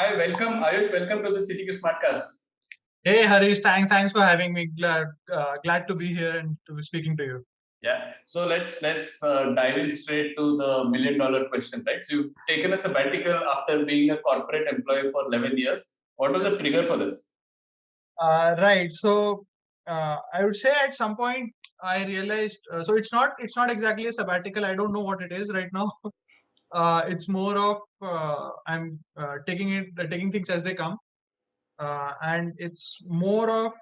Hi, welcome Ayush. Welcome to the CTQ Smartcast. Hey Harish, thanks for having me. Glad to be here and to be speaking to you. Yeah. So let's dive in straight to the $1,000,000 question, right? So you've taken a sabbatical after being a corporate employee for 11 years. What was the trigger for this? Right. So I would say at some point I realized. So it's not exactly a sabbatical. I don't know what it is right now. It's more of I'm taking things as they come, and it's more of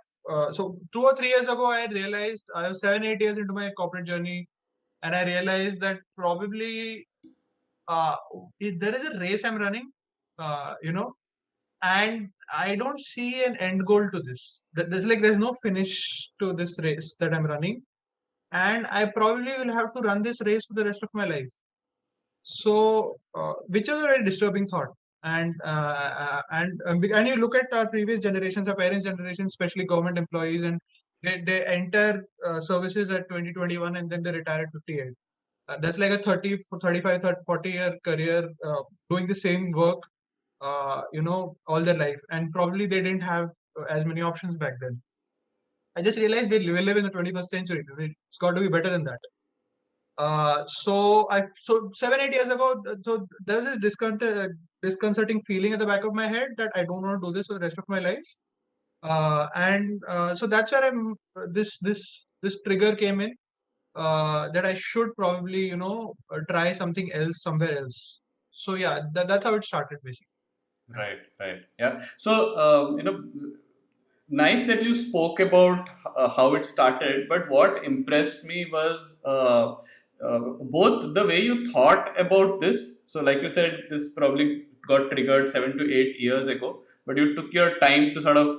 so 2 or 3 years ago I realized I was 7, 8 years into my corporate journey, and I realized that probably uh, there is a race I'm running, and I don't see an end goal to this. There's no finish to this race that I'm running, and I probably will have to run this race for the rest of my life. So, which is a very disturbing thought. And you look at our previous generations, our parents' generation, especially government employees, and they enter services at 2021 and then they retire at 58. That's like a 30, 35, 30, 40-year career doing the same work, all their life. And probably they didn't have as many options back then. I just realized we live in the 21st century. It's got to be better than that. So 7, 8 years ago, so there was this disconcerting feeling at the back of my head that I don't want to do this for the rest of my life. And so that's where this trigger came in, that I should probably try something else somewhere else. So yeah, that's how it started basically. Right, right. Yeah. So, nice that you spoke about how it started, but what impressed me was both the way you thought about this. So, like you said, this probably got triggered 7 to 8 years ago, but you took your time to sort of,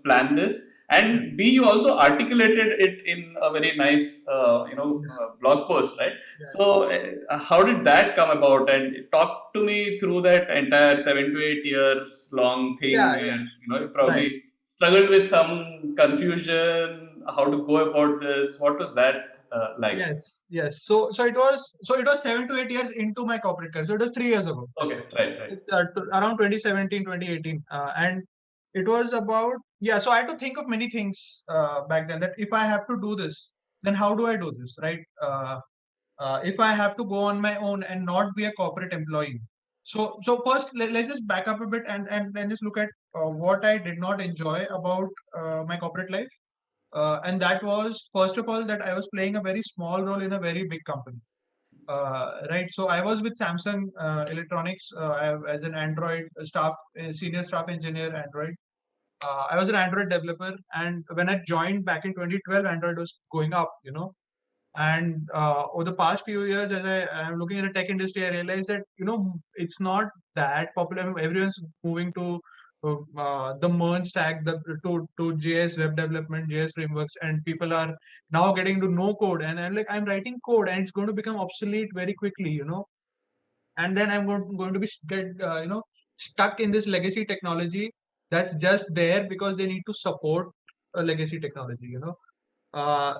plan this. And B, you also articulated it in a very nice, blog post, right? So, how did that come about? And talk to me through that entire 7 to 8 years long thing Yeah, where yeah, you right. probably struggled with some confusion, how to go about this. What was that like? Yes. So it was 7 to 8 years into my corporate career. So it was 3 years ago. Okay, right, right. Around 2017, 2018, and it was about, yeah. So I had to think of many things back then. That if I have to do this, then how do I do this, right? If I have to go on my own and not be a corporate employee. So first, let's just back up a bit and then just look at what I did not enjoy about my corporate life. And that was, first of all, that I was playing a very small role in a very big company. Right. So I was with Samsung Electronics as an Android staff, senior staff engineer, Android. I was an Android developer, and when I joined back in 2012, Android was going up, And over the past few years, as I'm looking at the tech industry, I realized that it's not that popular. Everyone's moving to the merge stack, to JS web development, JS frameworks, and people are now getting to no code. And I'm writing code, and it's going to become obsolete very quickly, And then I'm going to be stuck in this legacy technology that's just there because they need to support a legacy technology,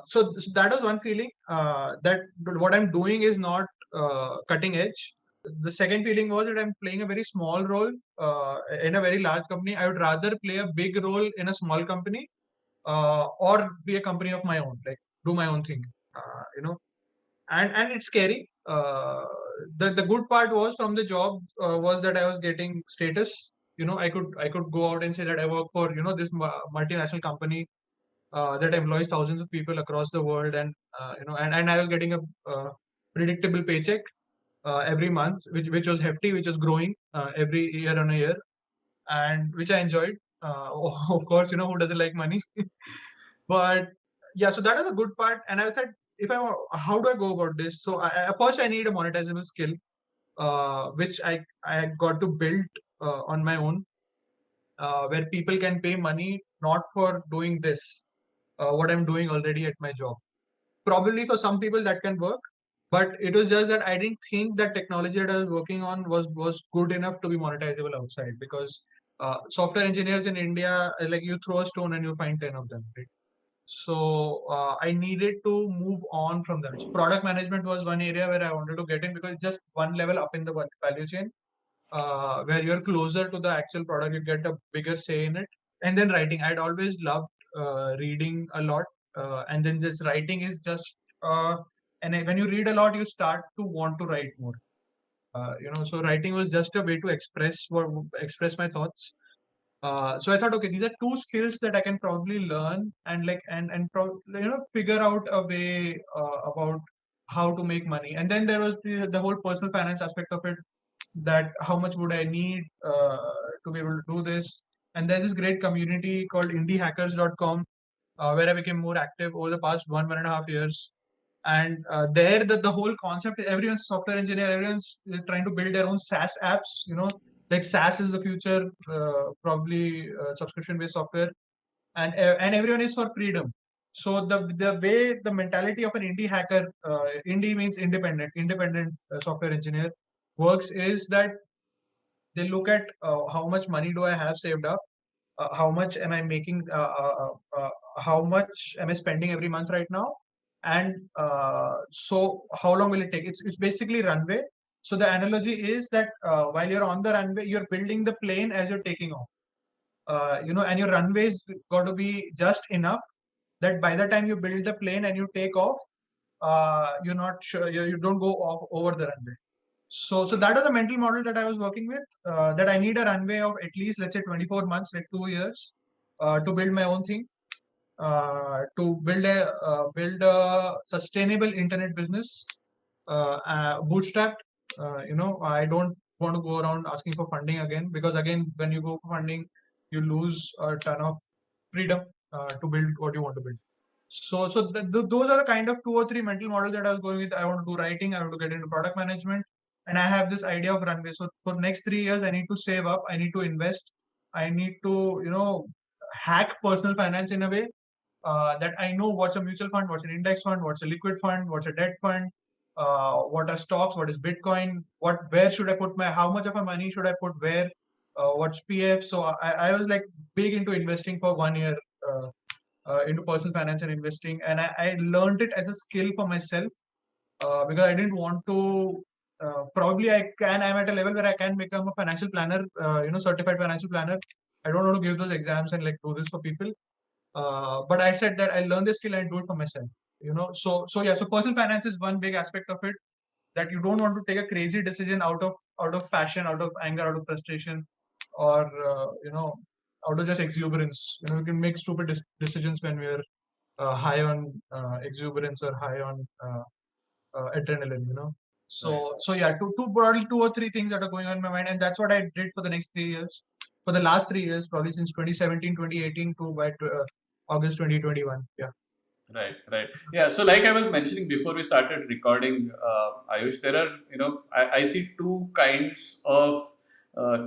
so that was one feeling, that what I'm doing is not cutting edge. The second feeling was that I'm playing a very small role in a very large company. I would rather play a big role in a small company, or be a company of my own, like do my own thing, and it's scary. The good part was from the job was that I was getting status. I could go out and say that I work for this multinational company that employs thousands of people across the world, and I was getting a predictable paycheck every month, which was hefty, which was growing every year on a year, and which I enjoyed. Of course, who doesn't like money? But yeah, so that is a good part. And I said, how do I go about this? So first I need a monetizable skill, which I got to build on my own, where people can pay money not for doing this, what I'm doing already at my job. Probably for some people that can work, but it was just that I didn't think that technology that I was working on was good enough to be monetizable outside, because software engineers in India, like you throw a stone and you find 10 of them, right? So I needed to move on from that. So product management was one area where I wanted to get in, because it's just one level up in the value chain. where you're closer to the actual product, you get a bigger say in it. And then writing, I'd always loved reading a lot, and then this writing is just and when you read a lot, you start to want to write more. So writing was just a way to express my thoughts. So I thought, okay, these are two skills that I can probably learn and figure out a way about how to make money. And then there was the whole personal finance aspect of it, that how much would I need to be able to do this. And there's this great community called indiehackers.com, where I became more active over the past 1.5 years. And there, the whole concept is everyone's a software engineer, everyone's trying to build their own SaaS apps. Like SaaS is the future, probably subscription based software, and everyone is for freedom. So the way, the mentality of an indie hacker, indie means independent software engineer, works is that they look at how much money do I have saved up, how much am I making, how much am I spending every month right now, and so how long will it take? It's basically runway. So the analogy is that while you're on the runway, you're building the plane as you're taking off. And your runway's got to be just enough that by the time you build the plane and you take off, you're not sure, you don't go off over the runway. So that was the mental model that I was working with. That I need a runway of at least, let's say, 24 months, like 2 years, to build my own thing, to build a sustainable internet business, bootstrapped. I don't want to go around asking for funding again, because again, when you go for funding, you lose a ton of freedom to build what you want to build. So those are the kind of 2 or 3 mental models that I was going with. I want to do writing, I want to get into product management, and I have this idea of runway. So for next 3 years, I need to save up, I need to invest, I need to hack personal finance in a way that I know what's a mutual fund, what's an index fund, what's a liquid fund, what's a debt fund, what are stocks, what is Bitcoin, where should I put how much of my money should I put where, what's PF. So I was like big into investing for 1 year. Into personal finance and investing, and I learned it as a skill for myself, because I didn't want to. Probably I'm at a level where I can become a financial planner, certified financial planner. I don't want to give those exams and like do this for people. But I said that I learn this skill and do it for myself. So personal finance is one big aspect of it, that you don't want to take a crazy decision out of passion, out of anger, out of frustration, or out of just exuberance. You can make stupid decisions when we're high on exuberance or high on adrenaline. So yeah, broadly 2 or 3 things that are going on in my mind, and that's what I did for the next 3 years. For the last 3 years, probably since 2017, 2018 to by August 2021. Yeah. Right. Yeah. So, like I was mentioning before we started recording, Ayush, there are, I see two kinds of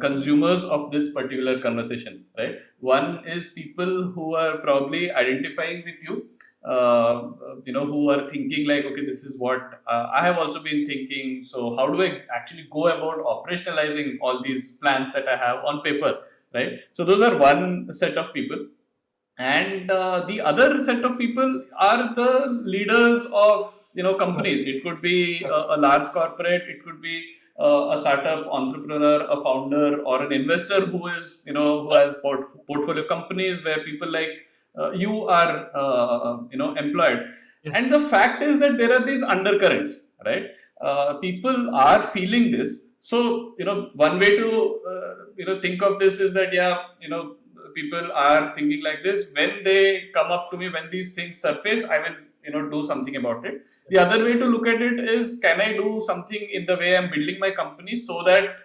consumers of this particular conversation, right? One is people who are probably identifying with you, who are thinking like, okay, this is what I have also been thinking. So, how do I actually go about operationalizing all these plans that I have on paper, right? So, those are one set of people, and the other set of people are the leaders of companies. It could be a large corporate, it could be a startup entrepreneur, a founder, or an investor who is who has portfolio companies where people like you are employed. Yes. And the fact is that there are these undercurrents, right? People are feeling this. So one way to think of this is that, yeah, people are thinking like this. When they come up to me, when these things surface, I will do something about it. The other way to look at it is, can I do something in the way I'm building my company so that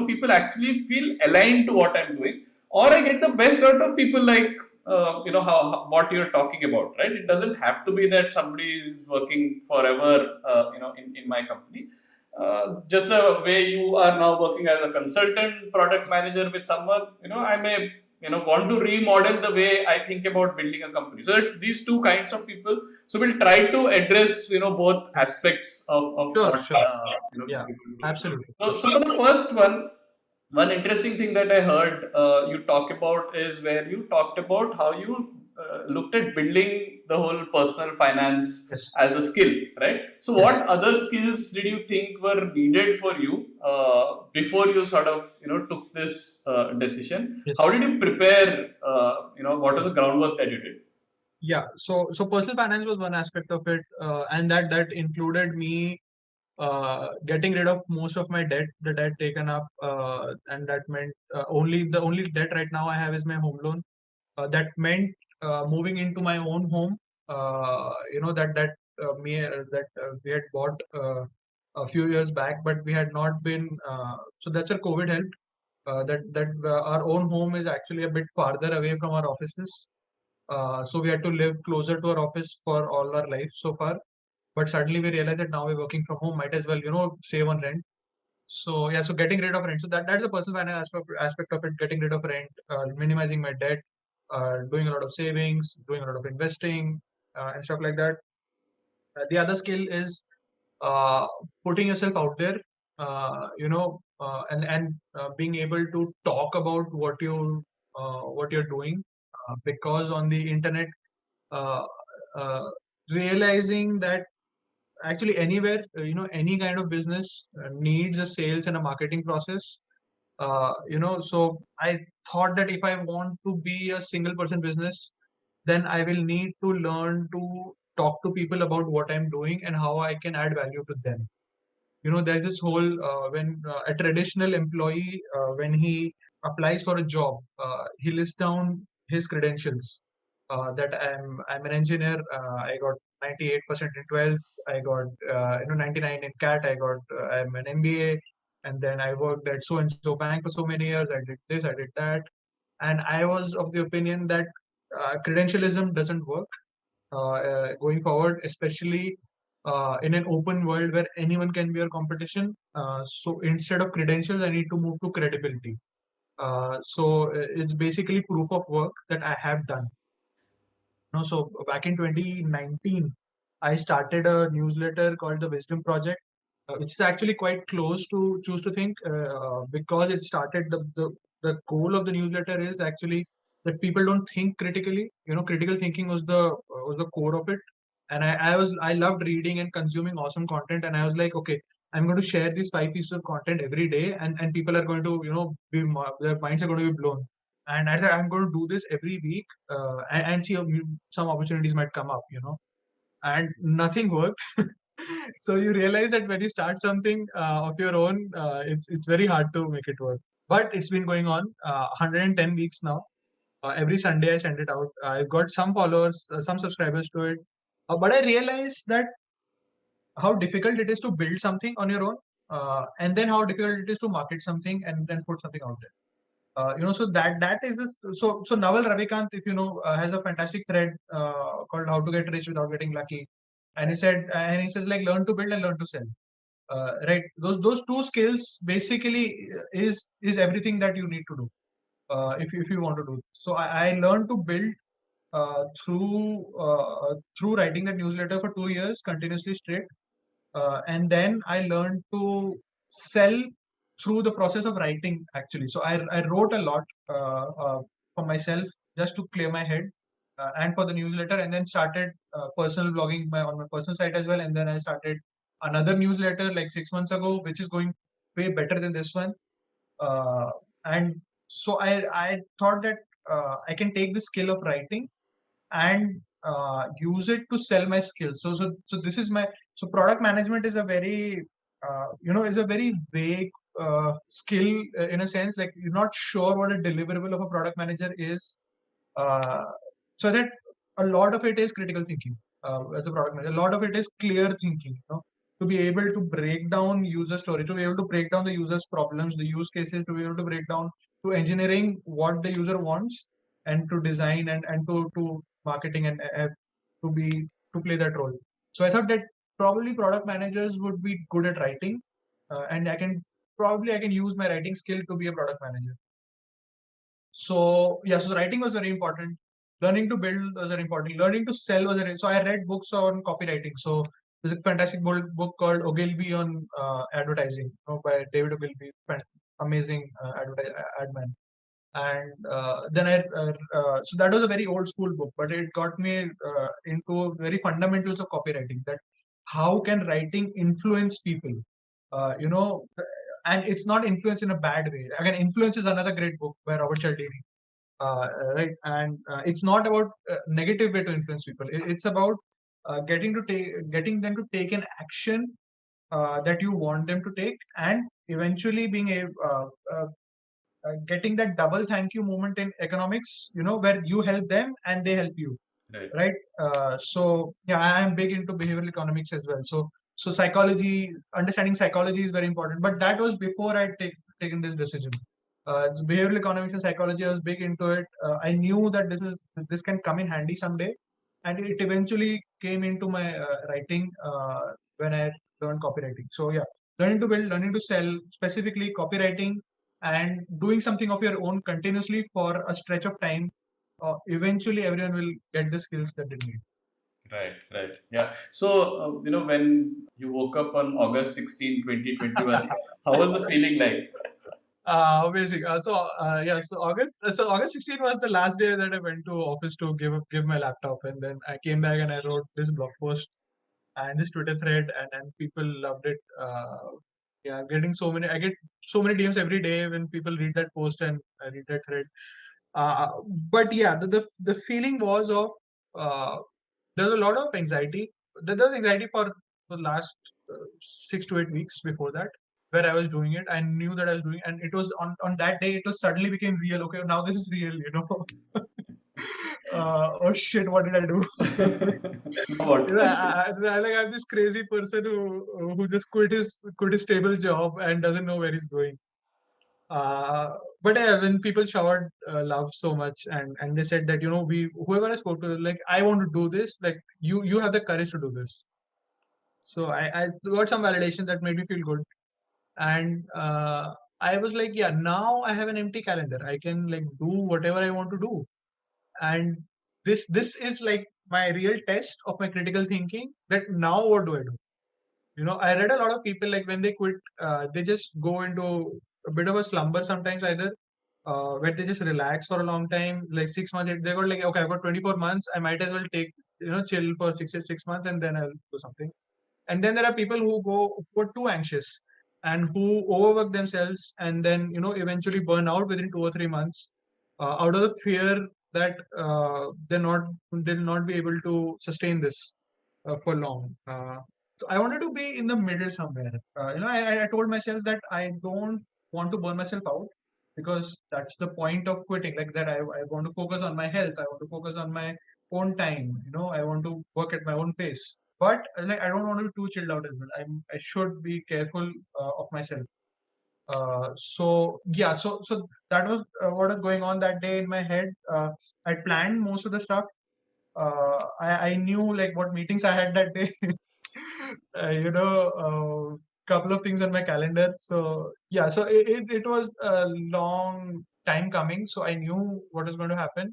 people actually feel aligned to what I'm doing, or I get the best out of people, like how what you're talking about, right? It doesn't have to be that somebody is working forever in my company. Just the way you are now working as a consultant product manager with someone, I may want to remodel the way I think about building a company. So these two kinds of people. So we'll try to address both aspects of Sure, what sure. Yeah, absolutely. So for the first one interesting thing that I heard you talk about is where you talked about how you looked at building the whole personal finance Yes. as a skill, right? So, Yes. what other skills did you think were needed for you before you sort of took this decision? How Yes. did you prepare? What was the groundwork that you did? Yeah. So personal finance was one aspect of it, and that included me getting rid of most of my debt that I had taken up, and that meant the only debt right now I have is my home loan. That meant moving into my own home. That we had bought a few years back, but we had not been. So that's where COVID helped. That our own home is actually a bit farther away from our offices. So we had to live closer to our office for all our life so far. But suddenly we realized that now we're working from home, might as well, save on rent. So yeah, so getting rid of rent. So that's a personal finance aspect of it, getting rid of rent, minimizing my debt, doing a lot of savings, doing a lot of investing, and stuff like that. The other skill is uh, putting yourself out there, and being able to talk about what you're doing, because on the internet, uh, uh, realizing that actually anywhere, any kind of business needs a sales and a marketing process. So I thought that if I want to be a single person business, then I will need to learn to talk to people about what I'm doing and how I can add value to them. There's this whole when a traditional employee, when he applies for a job, he lists down his credentials, that I'm an engineer, I got 98% in 12th, I got 99 in cat, I'm an MBA, and then I worked at so and so bank for so many years, I did this, I did that. And I was of the opinion that credentialism doesn't work going forward, especially in an open world where anyone can be your competition. So instead of credentials, I need to move to credibility. So it's basically proof of work that I have done. So back in 2019, I started a newsletter called the Wisdom Project, which is actually quite close to Choose to Think, because it started the goal of the newsletter is actually that people don't think critically. Critical thinking was the core of it, and I loved reading and consuming awesome content, and I was like, okay, I'm going to share these 5 pieces of content every day, and people are going to their minds are going to be blown. And I said, I'm going to do this every week, and see some opportunities might come up, and nothing worked. So you realize that when you start something of your own, it's very hard to make it work. But it's been going on 110 weeks now. Every Sunday I send it out. I've got some followers, some subscribers to it. But I realized that how difficult it is to build something on your own, and then how difficult it is to market something and then put something out there. So that is this. So Naval Ravikant, if you know, has a fantastic thread called "How to Get Rich Without Getting Lucky," and he says like learn to build and learn to sell. Right, those two skills basically is everything that you need to do if you want to do. So I learned to build through writing that newsletter for 2 years continuously straight, and then I learned to sell through the process of writing actually. So I wrote a lot for myself just to clear my head, and for the newsletter, and then started personal blogging on my personal site as well, and then I started another newsletter like 6 months ago, which is going way better than this one. And so I thought that I can take the skill of writing and use it to sell my skills. So this is my so product management is a very is a very vague skill, in a sense, like you're not sure what a deliverable of a product manager is. Uh, so that a lot of it is critical thinking as a product manager. A lot of it is clear thinking. To be able to break down user story, to be able to break down the user's problems, the use cases, to be able to break down to engineering what the user wants, and to design and to marketing, and to be to play that role. So I thought that probably product managers would be good at writing, and I can use my writing skill to be a product manager. So yeah, so writing was very important. Learning to build was very important. Learning to sell was very. So I read books on copywriting. So there's a fantastic book called Ogilvy on advertising, by David Ogilvy, amazing ad man. And then so that was a very old school book, but it got me into very fundamentals of copywriting, that how can writing influence people, you know, and it's not influence in a bad way. Again, Influence is another great book by Robert Cialdini, right? And it's not about negative way to influence people. It's about getting them to take an action that you want them to take, and eventually being a getting that double thank you moment in economics, you know, where you help them and they help you, Right. right? So yeah, I am big into behavioral economics as well. So psychology, understanding psychology is very important. But that was before I taken this decision. Behavioral economics and psychology, I was big into it. I knew that this can come in handy someday, and it eventually came into my writing when I learned copywriting. So yeah, learning to build, learning to sell, specifically copywriting, and doing something of your own continuously for a stretch of time, eventually everyone will get the skills that they need. Right, right. Yeah. So, when you woke up on August 16, 2021, how was the feeling like? Amazing. Yeah, so August 16 was the last day that I went to office to give my laptop, and then I came back and I wrote this blog post and this Twitter thread, and people loved it. Yeah, I get so many DMs every day when people read that post and I read that thread. Uh, but yeah, the feeling was of uh, there was a lot of anxiety. There was anxiety for the last 6 to 8 weeks before that, where I was doing it. I knew that I was doing, and it was on that day. It was suddenly became real. Okay, now this is real. You know. Oh shit! What did I do? Now what? Like I'm this crazy person who just quit his stable job and doesn't know where he's going. Uh, but yeah, when people showered love so much, and they said that, you know, we whoever I spoke to, like, I want to do this, like, you have the courage to do this. So I got some validation that made me feel good, and I was like, yeah, now I have an empty calendar. I can like do whatever I want to do, and this is like my real test of my critical thinking. That now what do I do? You know, I read a lot of people, like, when they quit, they just go into a bit of a slumber sometimes, either where they just relax for a long time, like 6 months. They got like, okay, I've got 24 months. I might as well take, chill for 6 months, and then I'll do something. And then there are people who are too anxious and who overwork themselves, and then, eventually burn out within 2 or 3 months, out of the fear that they'll not be able to sustain this for long. So I wanted to be in the middle somewhere. I told myself that I don't want to burn myself out, because that's the point of quitting. Like that, I want to focus on my health. I want to focus on my own time. I want to work at my own pace. But like, I don't want to be too chilled out as well. I should be careful of myself. So yeah, so that was what was going on that day in my head. I planned most of the stuff. I knew like what meetings I had that day. Couple of things on my calendar. So yeah, so it was a long time coming. So I knew what was going to happen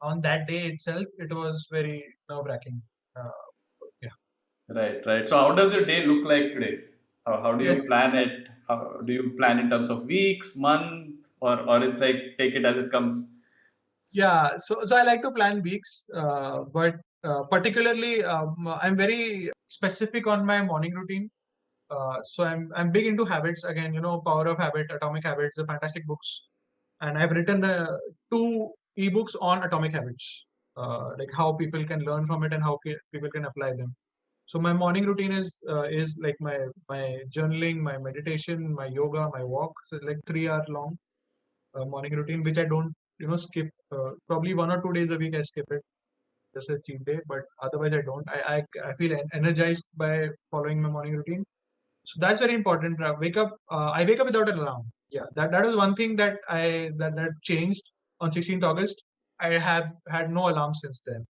on that day itself. It was very nerve-wracking. Uh, yeah. Right, right. So, how does your day look like today? How do you Yes. plan it? How do you plan in terms of weeks, month, or is like take it as it comes? Yeah. So I like to plan weeks, but particularly I'm very specific on my morning routine. So I'm big into habits. Again, Power of Habit, Atomic Habits, the fantastic books, and I've written two ebooks on atomic habits, like how people can learn from it and how people can apply them. So my morning routine is like my journaling, my meditation, my yoga, my walk. So it's like 3 hour long morning routine, which I don't skip. Probably 1 or 2 days a week I skip it, just a cheat day, but otherwise I don't. I feel energized by following my morning routine. So that's very important. I wake up without an alarm. Yeah, that is one thing that changed on 16th August. I have had no alarm since then.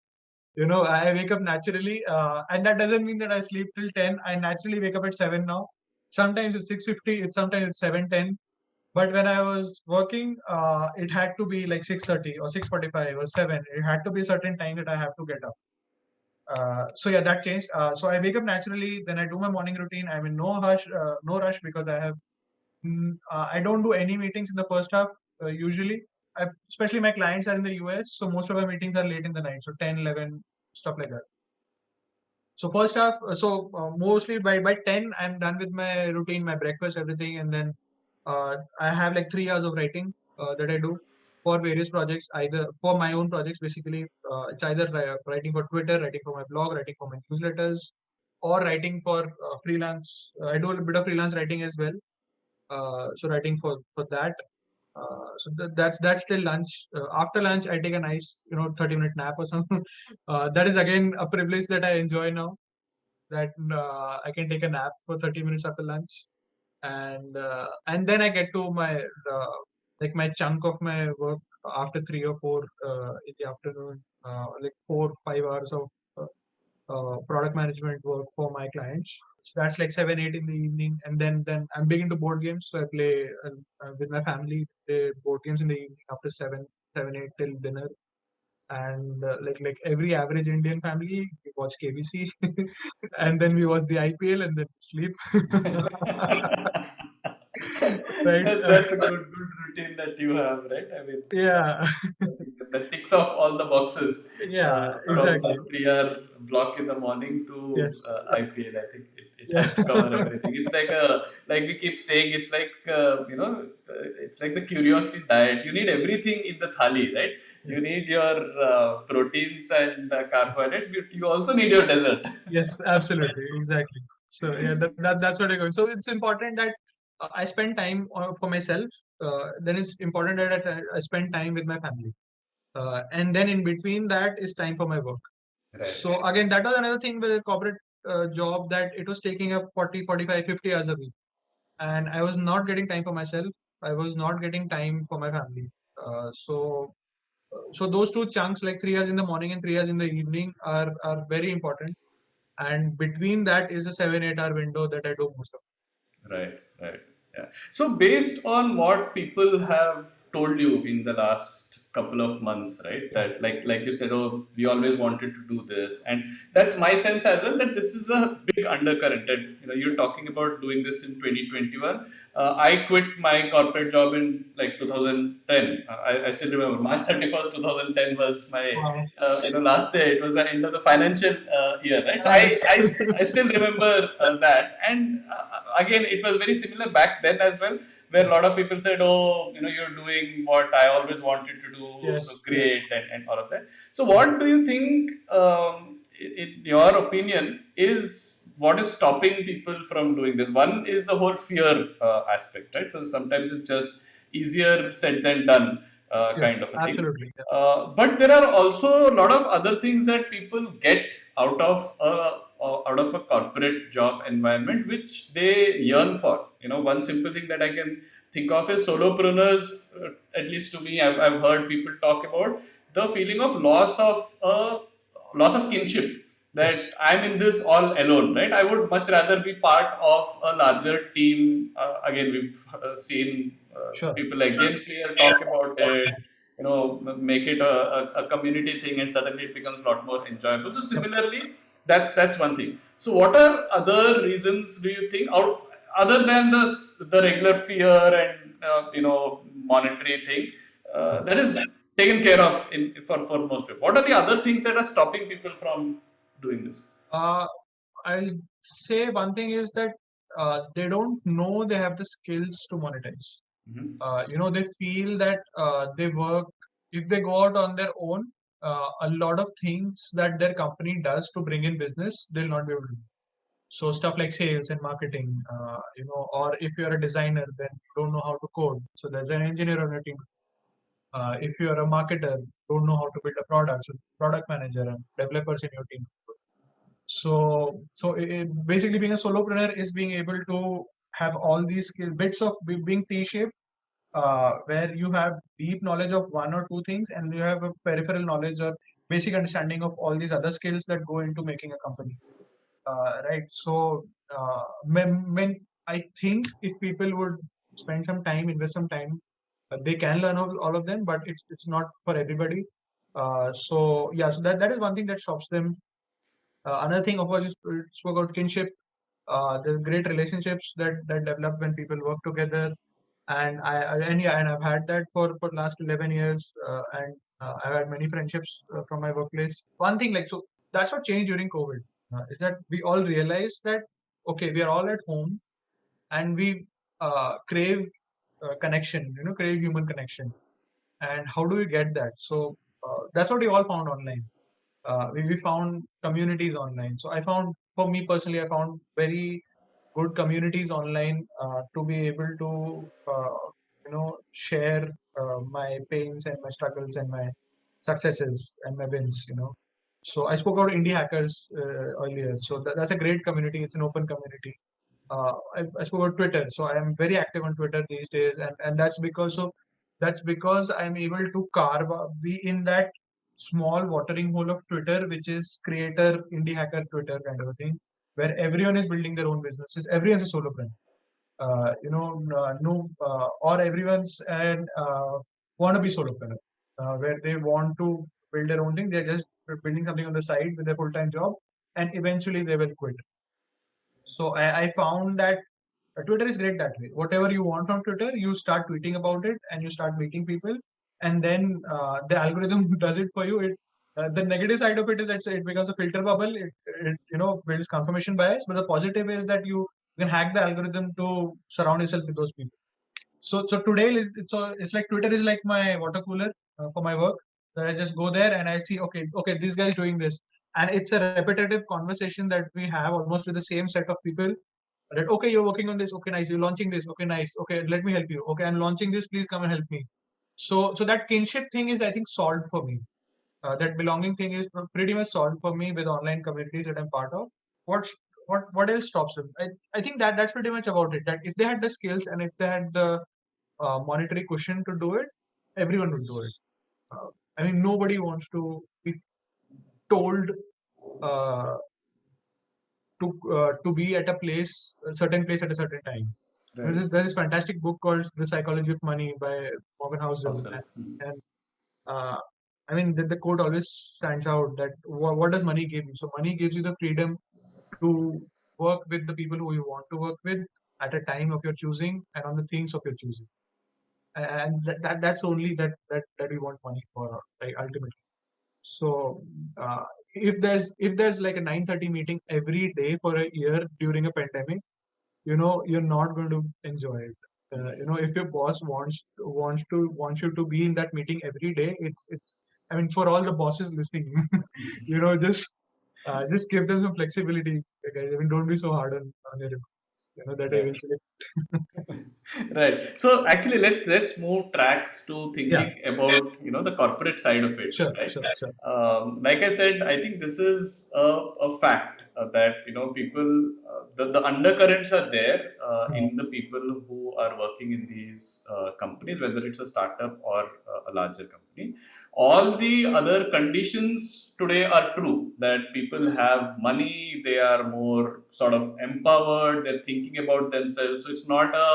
I wake up naturally, and that doesn't mean that I sleep till 10. I naturally wake up at 7 now. Sometimes it's 6:50. Sometimes it's 7:10. But when I was working, it had to be like 6:30 or 6:45 or 7. It had to be a certain time that I have to get up. So yeah, that changed. So I wake up naturally, then I do my morning routine. I'm in no rush, because I don't do any meetings in the first half usually. especially my clients are in the US, so most of my meetings are late in the night, so 10, 11, stuff like that. So first half, mostly by 10, I'm done with my routine, my breakfast, everything, and then I have like 3 hours of writing that I do for various projects, either for my own projects. Basically, it's either writing for Twitter, writing for my blog, writing for my newsletters, or writing for freelance. I do a bit of freelance writing as well. So writing for that. That's till lunch. After lunch, I take a nice 30-minute nap or something. That is again a privilege that I enjoy now, that I can take a nap for 30 minutes after lunch, and then I get to my like my chunk of my work after 3 or 4 in the afternoon, like 4-5 hours of product management work for my clients. So that's like 7-8 in the evening, and then I'm big into board games, so I play with my family. Play board games in the evening after 7-8 till dinner, and like every average Indian family, we watch KBC, and then we watch the IPL, and then sleep. Right? That's a good routine that you have, right? I mean, Yeah, I think that ticks off all the boxes yeah, from exactly. that 3 hour block in the morning to Yes, IPL. I think it yeah, has to cover everything. It's like we keep saying, it's like, it's like the curiosity diet. You need everything in the thali, right? You yes, need your proteins and carbohydrates, but you also need your dessert. yes, absolutely, exactly. So yeah, that's what I'm going. So it's important that I spend time for myself. Then it's important that I spend time with my family, and then in between that is time for my work. Right, So right. again, that was another thing with a corporate job, that it was taking up 40, 45, 50 hours a week, and I was not getting time for myself. I was not getting time for my family. So those two chunks, like 3 hours in the morning and 3 hours in the evening, are very important. And between that is a 7-8 hour window that I do most of. Right, right. Yeah. So based on what people have told you in the last couple of months, right? Yeah. That like you said, oh, we always wanted to do this, and that's my sense as well. That this is a big undercurrent. That you're talking about doing this in 2021. I quit my corporate job in like 2010. I still remember March 31st, 2010 was my Wow. last day. It was the end of the financial year, right? So Nice. I still remember that, and again, it was very similar back then as well, where a lot of people said, "Oh, you're doing what I always wanted to do, so Yes. Yes. great," and all of that. So, what do you think, in your opinion, is what is stopping people from doing this? One is the whole fear aspect, right? So sometimes it's just easier said than done, Yeah. kind of a thing. Absolutely. Yeah. But there are also a lot of other things that people get out of a corporate job environment, which they yearn for. One simple thing that I can think of is solopreneurs. At least to me, I've heard people talk about the feeling of loss of kinship. That Yes. I'm in this all alone, right? I would much rather be part of a larger team. Again, we've seen Sure. people like James Clear talk about it, make it a community thing, and suddenly it becomes a lot more enjoyable. So Yep. similarly, that's one thing. So what are other reasons do you think, out other than the regular fear and monetary thing, that is taken care of for most people? What are the other things that are stopping people from doing this? Uh, I'll say one thing is that they don't know they have the skills to monetize. Hmm. They feel that they work, if they go out on their own, a lot of things that their company does to bring in business, they'll not be able to do. So stuff like sales and marketing, or if you're a designer, then you don't know how to code. So there's an engineer on your team. If you're a marketer, don't know how to build a product, so product manager and developers in your team. So basically, being a solopreneur is being able to have all these skill bits of being T-shaped, where you have deep knowledge of one or two things, and you have a peripheral knowledge or basic understanding of all these other skills that go into making a company. Right. So, I think if people would spend some time, invest some time, they can learn all of them, but it's not for everybody. So yeah, so that is one thing that stops them. Another thing, of course, you spoke about kinship. There's great relationships that develop when people work together. And I've had that for last 11 years, and I've had many friendships from my workplace. One thing, like, so that's what changed during COVID, is that we all realized that okay, we are all at home, and we crave connection, crave human connection. And how do we get that? So that's what we all found online. We found communities online. So I found, for me personally, I found very good communities online to be able to share my pains and my struggles and my successes and my wins. So I spoke about indie hackers earlier. So that's a great community. It's an open community. I spoke about Twitter, so I am very active on Twitter these days, and that's because I'm able to be in that small watering hole of Twitter, which is creator, indie hacker Twitter kind of a thing, where everyone is building their own businesses. Everyone's a solopreneur, no, or everyone's an want to be solopreneur, where they want to build their own thing. They're just building something on the side with their full-time job, and eventually they will quit. So I found that Twitter is great that way. Whatever you want on Twitter, you start tweeting about it and you start meeting people, and then the algorithm does it for you. The negative side of it is that it becomes a filter bubble. It builds confirmation bias, but the positive is that you can hack the algorithm to surround yourself with those people. So today it's like Twitter is like my water cooler for my work. Where I just go there and I see, okay, this guy is doing this, and it's a repetitive conversation that we have almost with the same set of people. That okay, you're working on this. Okay, nice. You're launching this. Okay, nice. Okay, let me help you. Okay, I'm launching this. Please come and help me. So that kinship thing is, I think, solved for me. That belonging thing is pretty much solved for me with online communities that I'm part of. What what else stops them? I think that's pretty much about it. That if they had the skills and if they had the monetary cushion to do it, everyone would do it. Uh, I mean, nobody wants to be told uh, to be at a certain place at a certain time. Right. There's this fantastic book called The Psychology of Money by Morgan Housel, Awesome. and uh, I mean the quote always stands out that what does money give you? So money gives you the freedom to work with the people who you want to work with at a time of your choosing and on the things of your choosing, and that's only that we want money for, like, ultimately. So if there's like a 9:30 meeting every day for a year during a pandemic, you're not going to enjoy it. If your boss wants you to be in that meeting every day, it's I mean, for all the bosses listening, just give them some flexibility, guys. I mean, don't be so hard on your employees, that Right. eventually. Right. So actually, let's move tracks to Yeah, thinking about the corporate side of it. sure, Right. sure, sure. Like I said, I think this is a fact that people the undercurrents are there Uh, in the people who are working in these companies, whether it's a startup or a larger company. All the other conditions today are true, that people have money, they are more sort of empowered, they're thinking about themselves. So it's not a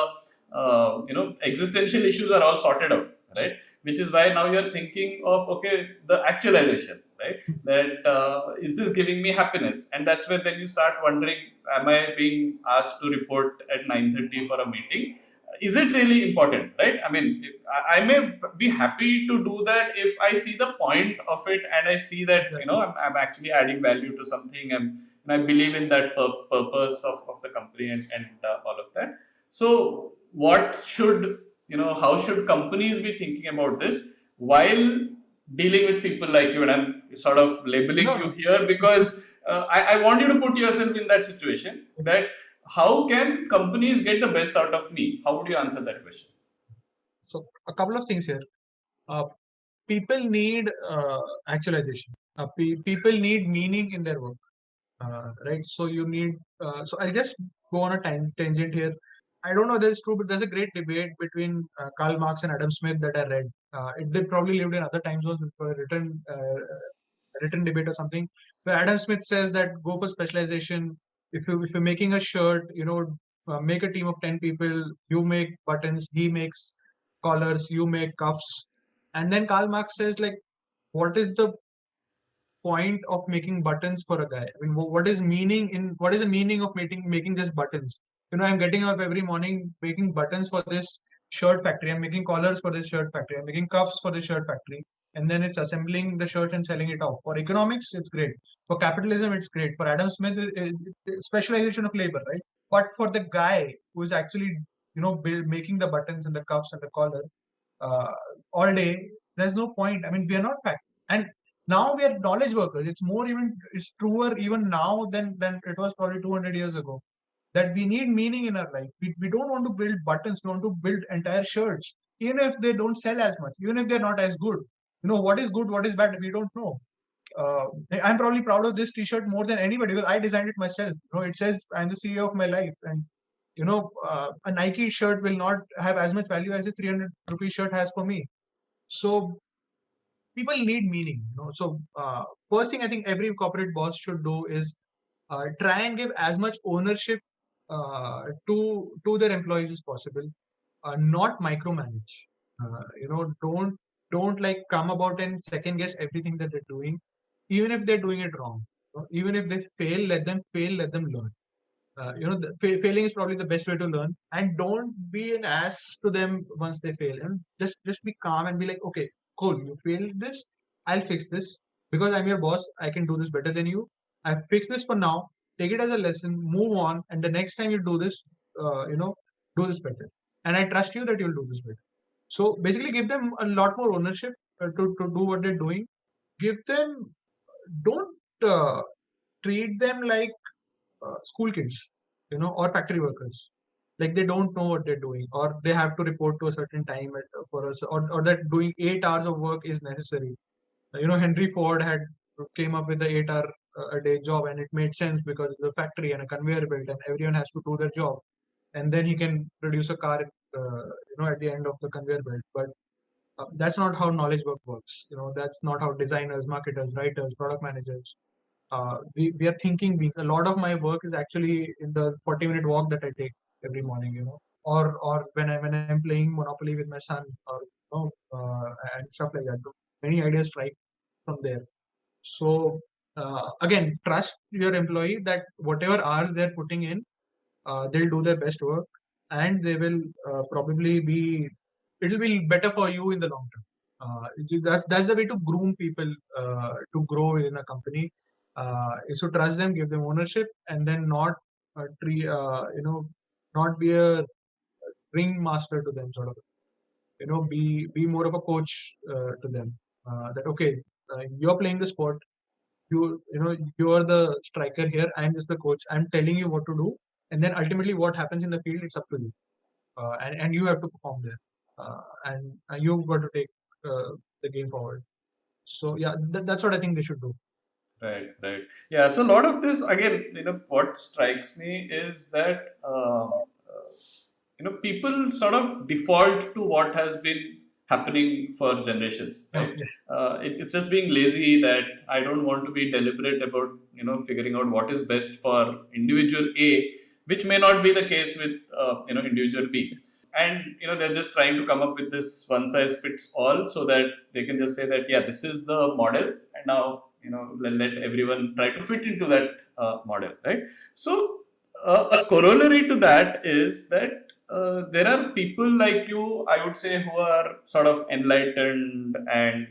existential issues are all sorted out, right? Which is why now you're thinking of, okay, the actualization, right? That is this giving me happiness? And that's where then you start wondering, am I being asked to report at 9:30 for a meeting? Is it really important, right? I mean, I may be happy to do that if I see the point of it and I see that exactly. I'm actually adding value to something, and I believe in that purpose of the company, and all of that. So what should how should companies be thinking about this while dealing with people like you? And I'm sort of labeling No, you no. here because I want you to put yourself in that situation, that how can companies get the best out of me? How would you answer that question? So a couple of things here. Uh, People need actualization. People need meaning in their work, right? So you need. So I'll just go on a tangent here. I don't know if that's true, but there's a great debate between Karl Marx and Adam Smith that I read. They probably lived in other time zones for a written debate or something. Where Adam Smith says that go for specialization. If you're making a shirt, make a team of 10 people. You make buttons. He makes collars. You make cuffs. And then Karl Marx says, like, what is the point of making buttons for a guy? I mean, what is the meaning of making just buttons? I'm getting up every morning making buttons for this shirt factory. I'm making collars for this shirt factory. I'm making cuffs for this shirt factory. And then it's assembling the shirt and selling it off. For economics, it's great. For capitalism, it's great. For Adam Smith, specialization of labor, right? But for the guy who's actually, making the buttons and the cuffs and the collar uh, all day, there's no point. I mean, we are not fact. And now we are knowledge workers. It's truer even now than it was probably 200 years ago, that we need meaning in our life. We don't want to build buttons. We want to build entire shirts, even if they don't sell as much, even if they're not as good. What is good, what is bad, we don't know. Uh, I'm probably proud of this T-shirt more than anybody because I designed it myself. It says I'm the CEO of my life, and a Nike shirt will not have as much value as a 300 rupee shirt has for me. So people need meaning. So first thing I think every corporate boss should do is try and give as much ownership to their employees as possible. Not micromanage. Don't like come about and second guess everything that they're doing, even if they're doing it wrong. Even if they fail, let them fail, let them learn. Failing is probably the best way to learn, and don't be an ass to them once they fail. And just be calm and be like, okay, cool, you failed this, I'll fix this because I'm your boss. I can do this better than you. I've fixed this for now. Take it as a lesson, move on, and the next time you do this, do this better. And I trust you that you'll do this better. So basically, give them a lot more ownership to do what they're doing. Give them, don't treat them like school kids, or factory workers. Like they don't know what they're doing, or they have to report to a certain time for us, or that doing 8 hours of work is necessary. Henry Ford had came up with the 8 hour a day job, and it made sense because it's a factory and a conveyor belt, and everyone has to do their job, and then he can produce a car, at the end of the conveyor belt. But that's not how knowledge work works. That's not how designers, marketers, writers, product managers, we are thinking beings. A lot of my work is actually in the 40-minute walk that I take every morning, or when I'm playing Monopoly with my son, or and stuff like that. Many ideas strike from there. So again, trust your employee that whatever hours they're putting in, they'll do their best work, and they will probably be. It'll be better for you in the long term. That's the way to groom people to grow in a company. Is to trust them, give them ownership, and then not not be a ring master to them, sort of. Be more of a coach to them. That okay, you're playing the sport. You're the striker here. I'm just the coach. I'm telling you what to do, and then ultimately what happens in the field, it's up to you. And you have to perform there, and you've got to take the game forward. So yeah, that's what I think they should do. Right, right. Yeah, so a lot of this, again, what strikes me is that, people sort of default to what has been happening for generations, Yeah, right? yeah, It's just being lazy that I don't want to be deliberate about, figuring out what is best for individual A, which may not be the case with, individual B. And, they're just trying to come up with this one size fits all so that they can just say that, yeah, this is the model. And now, let everyone try to fit into that model, right? So a corollary to that is that there are people like you, I would say, who are sort of enlightened and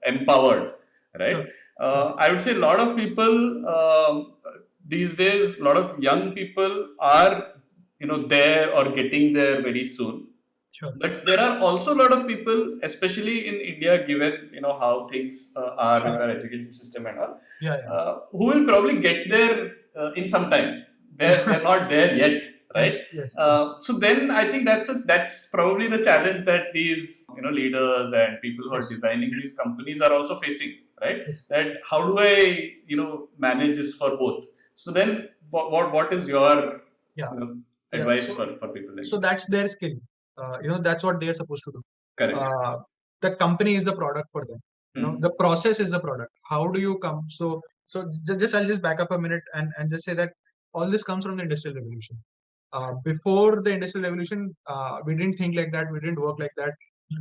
empowered, right? sure, sure, I would say a lot of people these days, a lot of young people are there or getting there very soon. sure, But there are also a lot of people, especially in India, given how things are with sure. our education system and all, Yeah, who will probably get there in some time. yeah. They're not there yet, right? Yes, yes, yes, So then I think that's probably the challenge that these leaders and people who are yes, designing these companies are also facing, right? yes. That how do I manage this for both? So then what is your Yeah, yeah. advice So for people like so this? that's their skill. That's what they're supposed to do. Correct. uh, the company is the product for them. Hmm. The process is the product. How do you come? So just I'll just back up a minute and just say that all this comes from the industrial revolution. Before the industrial revolution, we didn't think like that. We didn't work like that.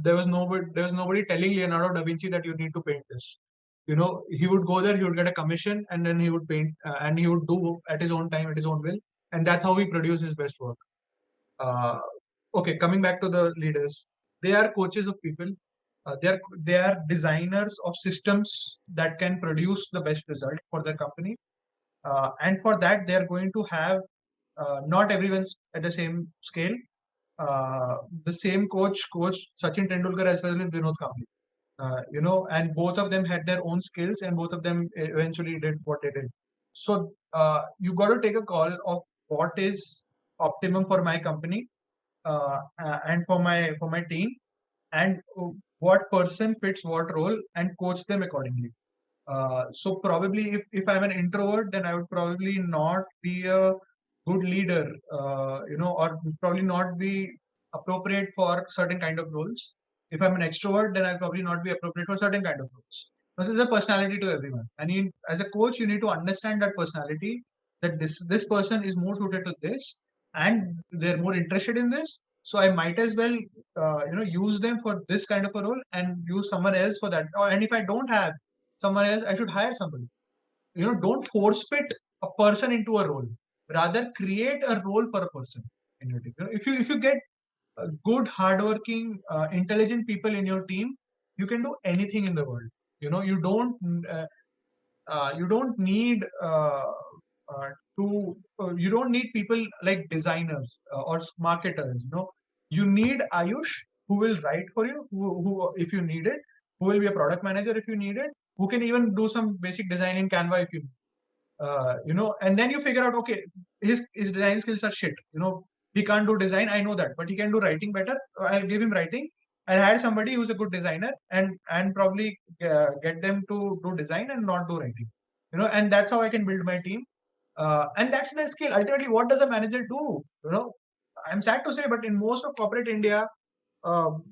There was nobody telling Leonardo da Vinci that you need to paint this. He would go there, he would get a commission, and then he would paint, and he would do at his own time, at his own will, and that's how he produced his best work. Okay, coming back to the leaders, they are coaches of people. They are designers of systems that can produce the best result for their company. And for that, they are going to have not everyone's at the same scale. The same coach Sachin Tendulkar as well as Vinod Kambli. And both of them had their own skills, and both of them eventually did what they did. So you got to take a call of what is optimum for my company and for my team, and what person fits what role, and coach them accordingly. So probably if I'm an introvert, then I would probably not be a good leader, or probably not be appropriate for certain kind of roles. If I'm an extrovert, then I'll probably not be appropriate for certain kind of roles. Because there's a personality to everyone. And as a coach, you need to understand that personality, that this person is more suited to this, and they're more interested in this. So I might as well, use them for this kind of a role and use someone else for that. And if I don't have someone else, I should hire somebody. Don't force fit a person into a role. Rather, create a role for a person in your team. If you get good, hardworking, intelligent people in your team, you can do anything in the world. Uh, you don't need to you don't need people like designers or marketers. You need Ayush, who will write for you, who if you need it, who will be a product manager if you need it, who can even do some basic design in Canva if you and then you figure out, okay, his design skills are shit. He can't do design, I know that, but he can do writing better. I'll give him writing. I'll hire somebody who's a good designer, and probably get them to do design and not do writing. And that's how I can build my team. And that's the skill. Ultimately, what does a manager do? I'm sad to say, but in most of corporate India, um,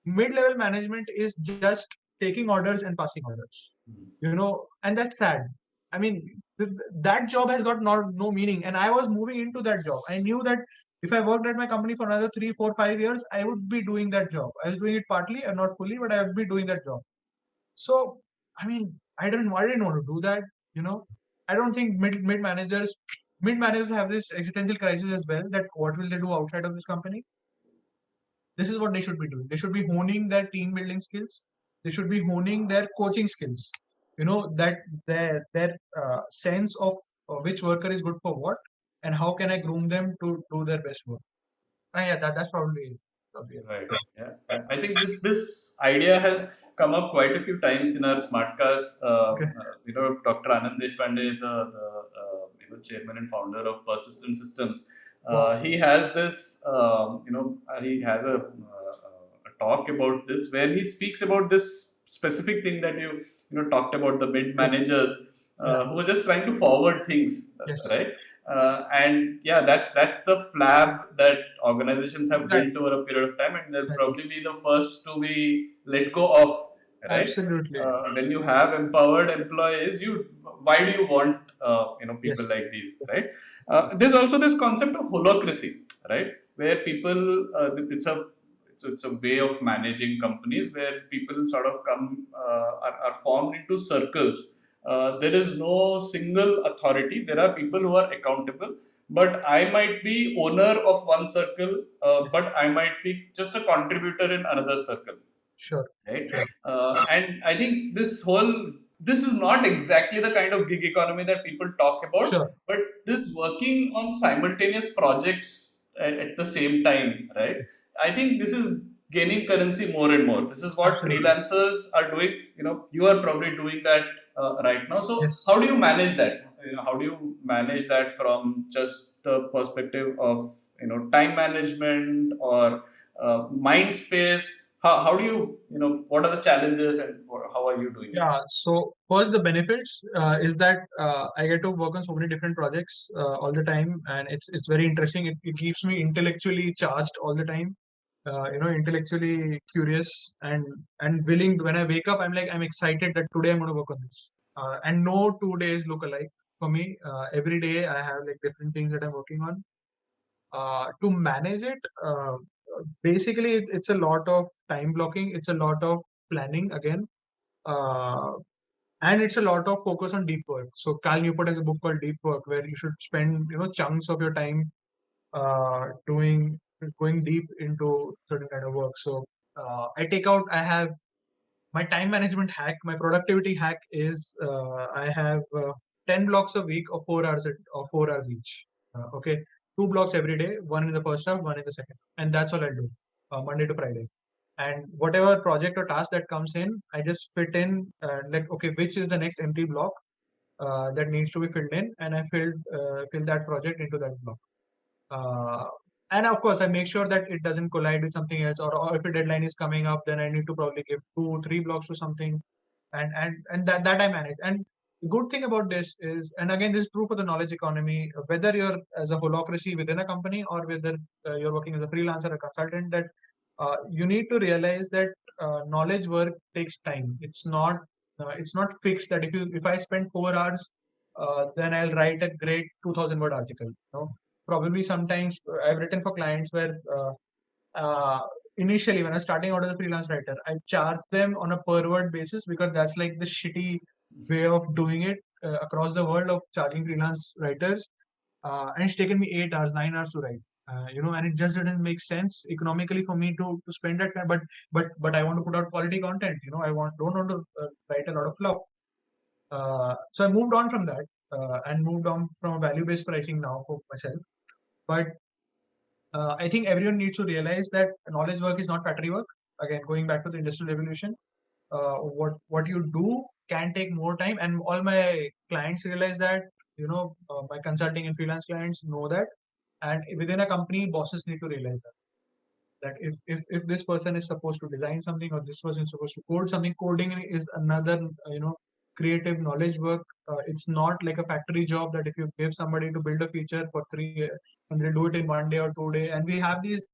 mid-level management is just taking orders and passing orders. And that's sad. I mean, that job has got no meaning. And I was moving into that job. I knew that if I worked at my company for another 3, 4, 5 years, I would be doing that job. I was doing it partly and not fully, but I would be doing that job. So, I mean, I didn't want to do that. You know, I don't think mid managers have this existential crisis as well. That what will they do outside of this company? This is what they should be doing. They should be honing their team building skills. They should be honing their coaching skills. That their sense of which worker is good for what, and how can I groom them to do their best work. Yeah, that's probably it. Right. Yeah. I think this idea has come up quite a few times in our Smartcast. Okay. Dr. Anand Deshpande, chairman and founder of Persistent Systems, Wow. he has this. He has a talk about this where he speaks about this specific thing that you talked about, the mid managers who are just trying to forward things, Yes. right? And yeah, that's the flab that organizations have built over a period of time, and they'll probably be the first to be let go of, right? Absolutely. When you have empowered employees, why do you want people like these, right? There's also this concept of holocracy, right, where people it's a way of managing companies where people sort of come are formed into circles. There is no single authority. There are people who are accountable, but I might be owner of one circle, but I might be just a contributor in another circle. Sure. Right. And I think this is not exactly the kind of gig economy that people talk about, Sure. but this working on simultaneous projects at the same time, right? I think this is gaining currency more and more. This is what freelancers are doing. You are probably doing that right now. So how do you manage that? How do you manage that from just the perspective of time management or mind space? How do what are the challenges and how are you doing it? Yeah. So first, the benefits is that I get to work on so many different projects all the time, and it's very interesting. It keeps me intellectually charged all the time. Intellectually curious and willing. When I wake up, I'm excited that today I'm going to work on this. And no 2 days look alike for me. Every day I have like different things that I'm working on. To manage it, basically it's a lot of time blocking. It's a lot of planning again. Uh, and it's a lot of focus on deep work. So Cal Newport has a book called Deep Work, where you should spend chunks of your time doing going deep into certain kind of work. So I have my time management hack, my productivity hack is I have 10 blocks a week of 4 hours or 4 hours each. Okay, 2 blocks every day, one in the first half, one in the second, and that's all I do, Monday to Friday. And whatever project or task that comes in, I just fit in like, okay, which is the next empty block that needs to be filled in, and I fill that project into that block. Uh, and of course, I make sure that it doesn't collide with something else, or if a deadline is coming up, then I need to probably give 2 3 blocks to something, and that I manage. And the good thing about this is, and again, this is true for the knowledge economy, whether you're as a holacracy within a company or whether you're working as a freelancer or consultant, that you need to realize that knowledge work takes time. It's not fixed that if I spend 4 hours, then I'll write a great 2,000 word article. Probably sometimes I've written for clients where uh, initially when I was starting out as a freelance writer, I charge them on a per word basis because that's like the shitty way of doing it across the world of charging freelance writers. And it's taken me 8 hours, 9 hours to write. And it just didn't make sense economically for me to spend that time. But I want to put out quality content. Don't want to write a lot of fluff. So I moved on from that and moved on from value based pricing now for myself. But I think everyone needs to realize that knowledge work is not factory work. Again, going back to the industrial revolution, what you do can take more time, and all my clients realize that. My consulting and freelance clients know that, and within a company, bosses need to realize that if this person is supposed to design something or this person is supposed to code something, coding is another creative knowledge work. It's not like a factory job that if you give somebody to build a feature for 3 years and they do it in 1 day or 2 day, and we have these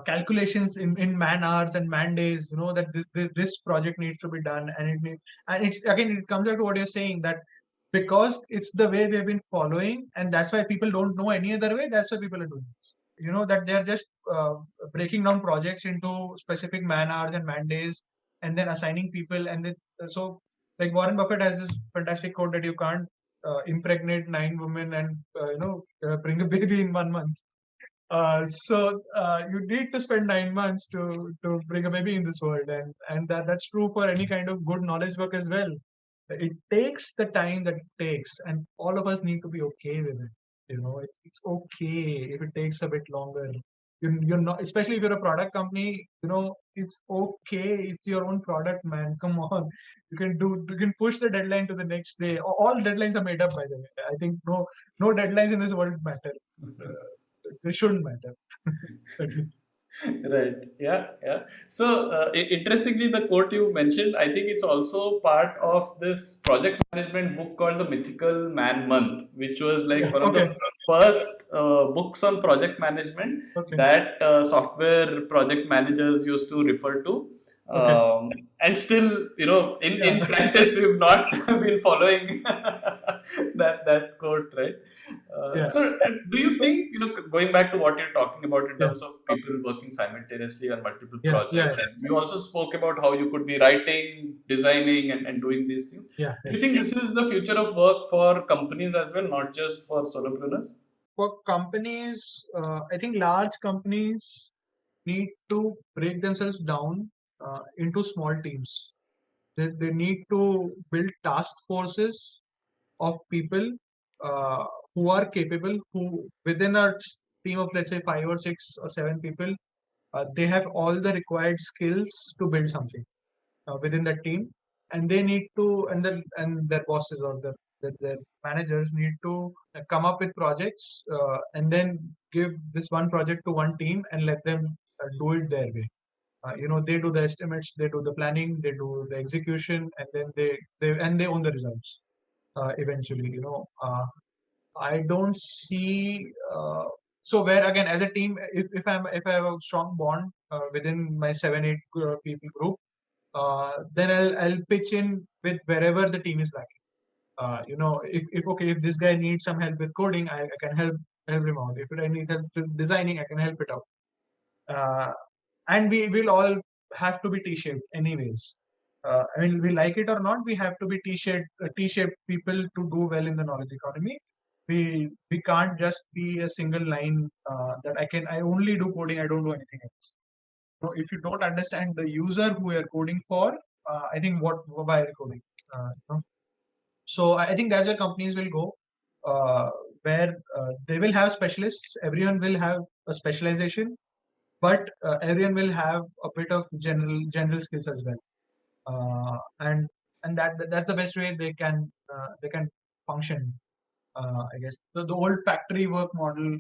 calculations in man hours and man days, that this project needs to be done, and it's again, it comes back to what you're saying, that because it's the way we've been following, and that's why people don't know any other way. That's why people are doing this. That they're just breaking down projects into specific man hours and man days, and then assigning people, and so like Warren Buffett has this fantastic quote that you can't impregnate 9 women and bring a baby in 1 month. So you need to spend 9 months to bring a baby in this world, and that's true for any kind of good knowledge work as well. It takes the time that it takes, and all of us need to be okay with it. It's okay if it takes a bit longer. You're not, especially if you're a product company. It's okay. It's your own product, man. Come on, you can push the deadline to the next day. All deadlines are made up, by the way. I think no deadlines in this world matter. They shouldn't matter. Right. Yeah. Yeah. So, interestingly, the quote you mentioned, I think it's also part of this project management book called the Mythical Man Month, which was like Yeah. one of the Okay. first books on project management Okay. that software project managers used to refer to. Okay. And still, in Yeah. practice, we've not been following that quote, right? Yeah. So, do you think, going back to what you're talking about in Yeah. terms of people working simultaneously on multiple Yeah. Yeah. projects, and you also spoke about how you could be writing, designing, and doing these things. Yeah. Do Yeah. you think this is the future of work for companies as well, not just for solopreneurs? For companies, I think large companies need to break themselves down into small teams. They need to build task forces of people uh, who are capable, who within a team of, let's say, 5 or 6 or 7 people, they have all the required skills to build something within that team, and they need to, and their bosses or their managers need to come up with projects and then give this one project to one team and let them do it their way. They do the estimates, they do the planning, they do the execution, and then they own the results eventually. I don't see. So where again, as a team, if I have a strong bond within my 7 8 people group, then I'll pitch in with wherever the team is lacking. If okay, if this guy needs some help with coding, I can help him out. If I need help with designing, I can help it out. And we will all have to be T-shaped anyways. I mean, we like it or not, we have to be T-shaped people to do well in the knowledge economy. we can't just be a single line that I only do coding, I don't do anything else. So if you don't understand the user who you're coding for, I think why are you coding? You know? So I think that's where companies will go, uh, where they will have specialists. Everyone will have a specialization, but everyone will have a bit of general skills as well. And that's the best way they can function. I guess the old factory work model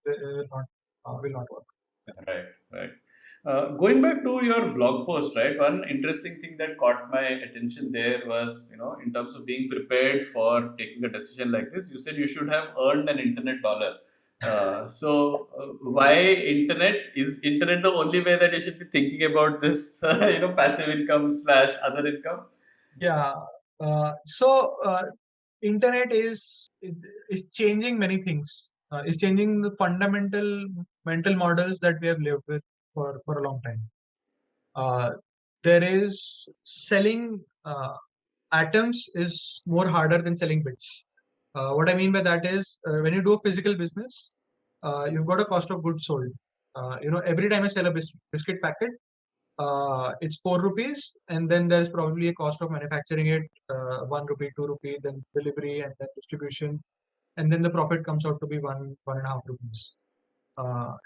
will not work. Right, right. Going back to your blog post, right? One interesting thing that caught my attention there was, in terms of being prepared for taking a decision like this, you said you should have earned an internet dollar. Why internet? Is internet the only way that you should be thinking about this, passive income slash other income? Yeah. So internet is changing many things. It's changing the fundamental mental models that we have lived with for a long time. There is selling atoms is more harder than selling bits. What I mean by that is when you do a physical business, you've got a cost of goods sold. Every time I sell a biscuit packet, it's 4 rupees, and then there's probably a cost of manufacturing it, 1 rupee, 2 rupee, then delivery and then distribution, and then the profit comes out to be 1.5 rupees.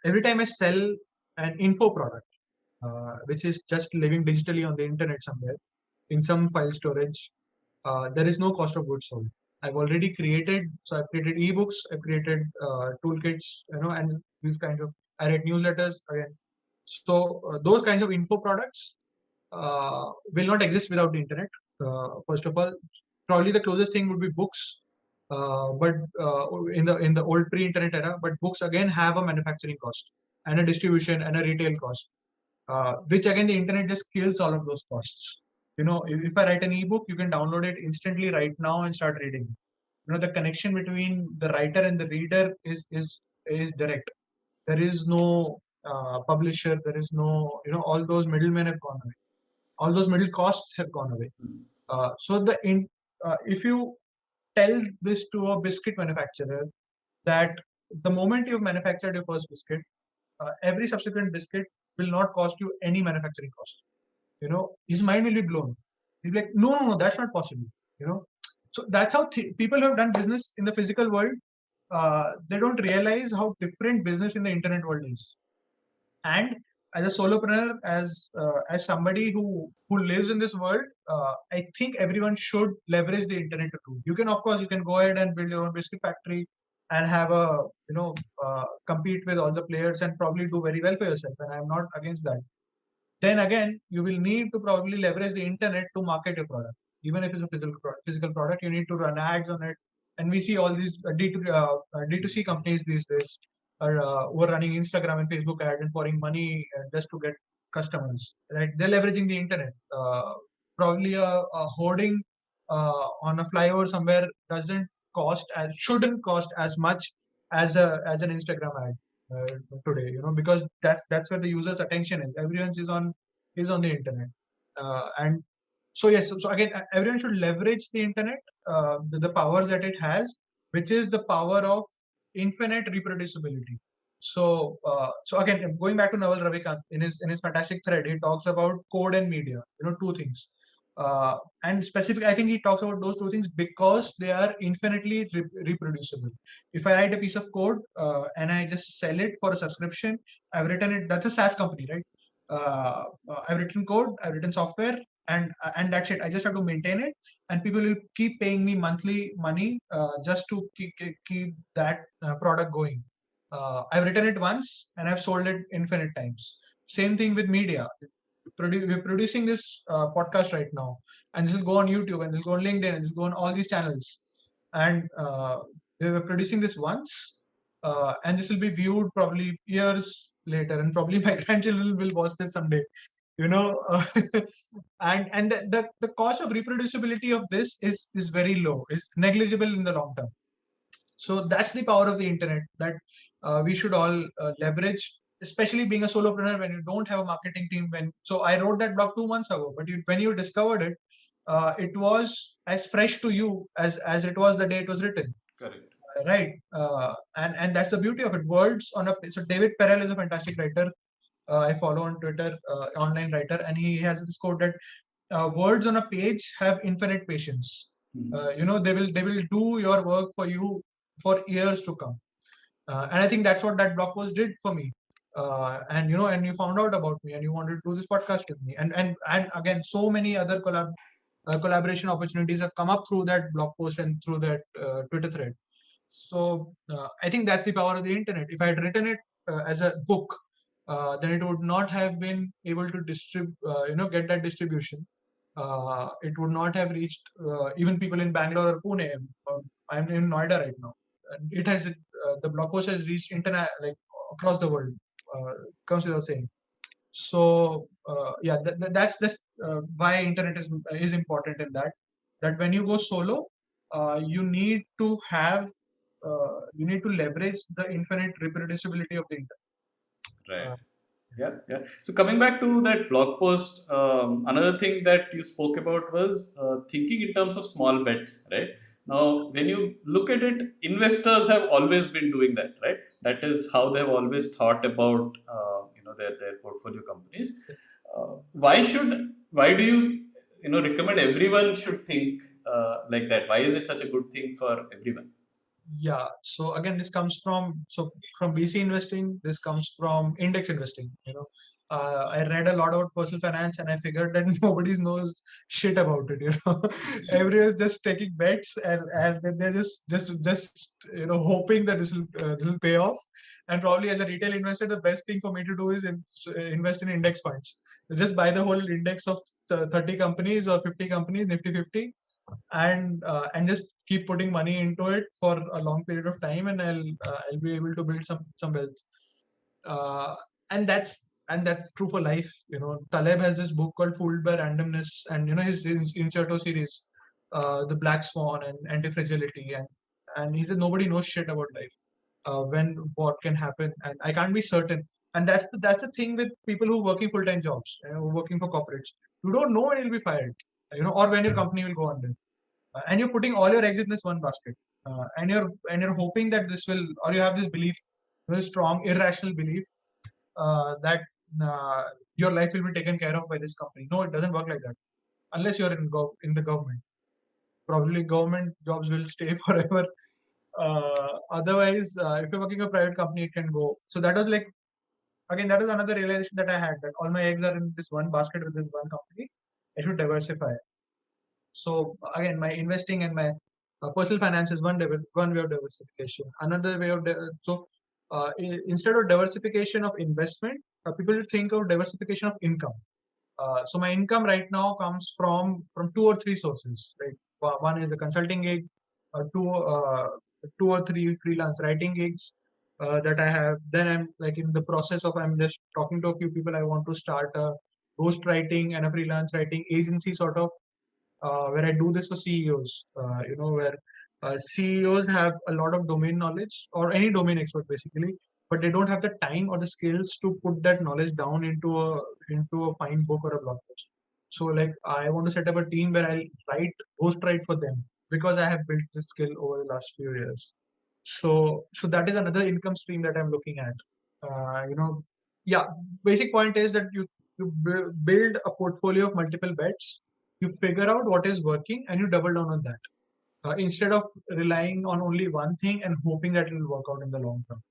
Every time I sell an info product, which is just living digitally on the internet somewhere in some file storage, there is no cost of goods sold. I've already created, so I've created ebooks, I've created toolkits, and these kinds of, I read newsletters again. So those kinds of info products will not exist without the internet. First of all, probably the closest thing would be books, but in the old pre-internet era. But books again have a manufacturing cost and a distribution and a retail cost, which again the internet just kills all of those costs. If I write an ebook, you can download it instantly right now and start reading. The connection between the writer and the reader is direct. There is no publisher. There is no, all those middlemen have gone away. All those middle costs have gone away. If you tell this to a biscuit manufacturer that the moment you've manufactured your first biscuit, every subsequent biscuit will not cost you any manufacturing cost. His mind will be blown. He'll be like, no, no, no, that's not possible. You know, so that's how people who have done business in the physical world, they don't realize how different business in the internet world is. And as a solopreneur, as somebody who lives in this world, I think everyone should leverage the internet to do. You can, of course, you can go ahead and build your own biscuit factory and have a compete with all the players and probably do very well for yourself. And I'm not against that. Then again, you will need to probably leverage the internet to market your product. Even if it's a physical product, you need to run ads on it. And we see all these D2C companies these days are who are running Instagram and Facebook ads and pouring money just to get customers. Right? They're leveraging the internet. Probably a hoarding on a flyover somewhere shouldn't cost as much as an Instagram ad today, because that's where the user's attention is. Everyone is on the internet, and so yes. So again, everyone should leverage the internet, the powers that it has, which is the power of infinite reproducibility. So again, going back to Naval Ravikant in his fantastic thread, he talks about code and media. Two things. And specifically, I think he talks about those two things because they are infinitely reproducible. If I write a piece of code and I just sell it for a subscription, I've written it. That's a SaaS company, right? I've written code, I've written software, and that's it. I just have to maintain it, and people will keep paying me monthly money just to keep that product going. I've written it once and I've sold it infinite times. Same thing with media. We're producing this podcast right now, and this will go on YouTube, and this will go on LinkedIn, and this will go on all these channels. And we were producing this once, and this will be viewed probably years later, and probably my grandchildren will watch this someday. You know, and the cost of reproducibility of this is very low, is negligible in the long term. So that's the power of the internet that we should all leverage, especially being a solopreneur when you don't have a marketing team. So I wrote that blog 2 months ago, but when you discovered it was as fresh to you as it was the day it was written. Correct. right? And that's the beauty of it. Words on a so David Perel is a fantastic writer. I follow on Twitter, online writer, and he has this quote that words on a page have infinite patience. They will do your work for you for years to come. And I think that's what that blog post did for me. And you found out about me, and you wanted to do this podcast with me. And again, so many other collaboration opportunities have come up through that blog post and through that Twitter thread. So I think that's the power of the internet. If I had written it as a book, then it would not have been able to get that distribution. It would not have reached even people in Bangalore or Pune. I'm in Noida right now. It has the blog post has reached internet like across the world. Comes without saying. So yeah, that's why internet is important in that when you go solo, you need to have you need to leverage the infinite reproducibility of the internet. Right. Uh, Yeah, yeah. So coming back to that blog post, another thing that you spoke about was thinking in terms of small bets, right? Now, when you look at it, investors have always been doing that, right? That is how they've always thought about, their portfolio companies. Why do you recommend everyone should think like that? Why is it such a good thing for everyone? Yeah. So again, this comes from VC investing. This comes from index investing. I read a lot about personal finance, and I figured that nobody knows shit about it. Everyone's just taking bets, and then they're just hoping that this will pay off. And probably as a retail investor, the best thing for me to do is invest in index funds. Just buy the whole index of 30 companies or 50 companies, Nifty 50, and just keep putting money into it for a long period of time, and I'll be able to build some wealth. uh, and that's true for life. Taleb has this book called Fooled by Randomness, and his Incerto series, The Black Swan and Anti-Fragility, and he said nobody knows shit about life, when what can happen, and I can't be certain. And that's the thing with people who are working full-time jobs, who are working for corporates. You don't know when you'll be fired, or when your company will go under, and you're putting all your eggs in this one basket, and you're hoping that this will, or you have this belief, this strong irrational belief, that uh, your life will be taken care of by this company. No, it doesn't work like that unless you're in the government. Probably government jobs will stay forever. Otherwise, if you're working a private company, it can go. So that was like, again, that is another realization that I had, that all my eggs are in this one basket with this one company. I should diversify. So again, my investing and my personal finance is one way of diversification. Another way of instead of diversification of investment, people think of diversification of income. So my income right now comes from two or three sources. Right, one is the consulting gig, two or three freelance writing gigs that I have. Then I'm like in the process of, I'm just talking to a few people. I want to start a ghost writing and a freelance writing agency sort of, where I do this for CEOs, where CEOs have a lot of domain knowledge, or any domain expert basically, but they don't have the time or the skills to put that knowledge down into a fine book or a blog post. So like, I want to set up a team where I'll ghost write for them, because I have built this skill over the last few years. So that is another income stream that I'm looking at. Yeah, basic point is that you build a portfolio of multiple bets. You figure out what is working and you double down on that, instead of relying on only one thing and hoping that it will work out in the long term.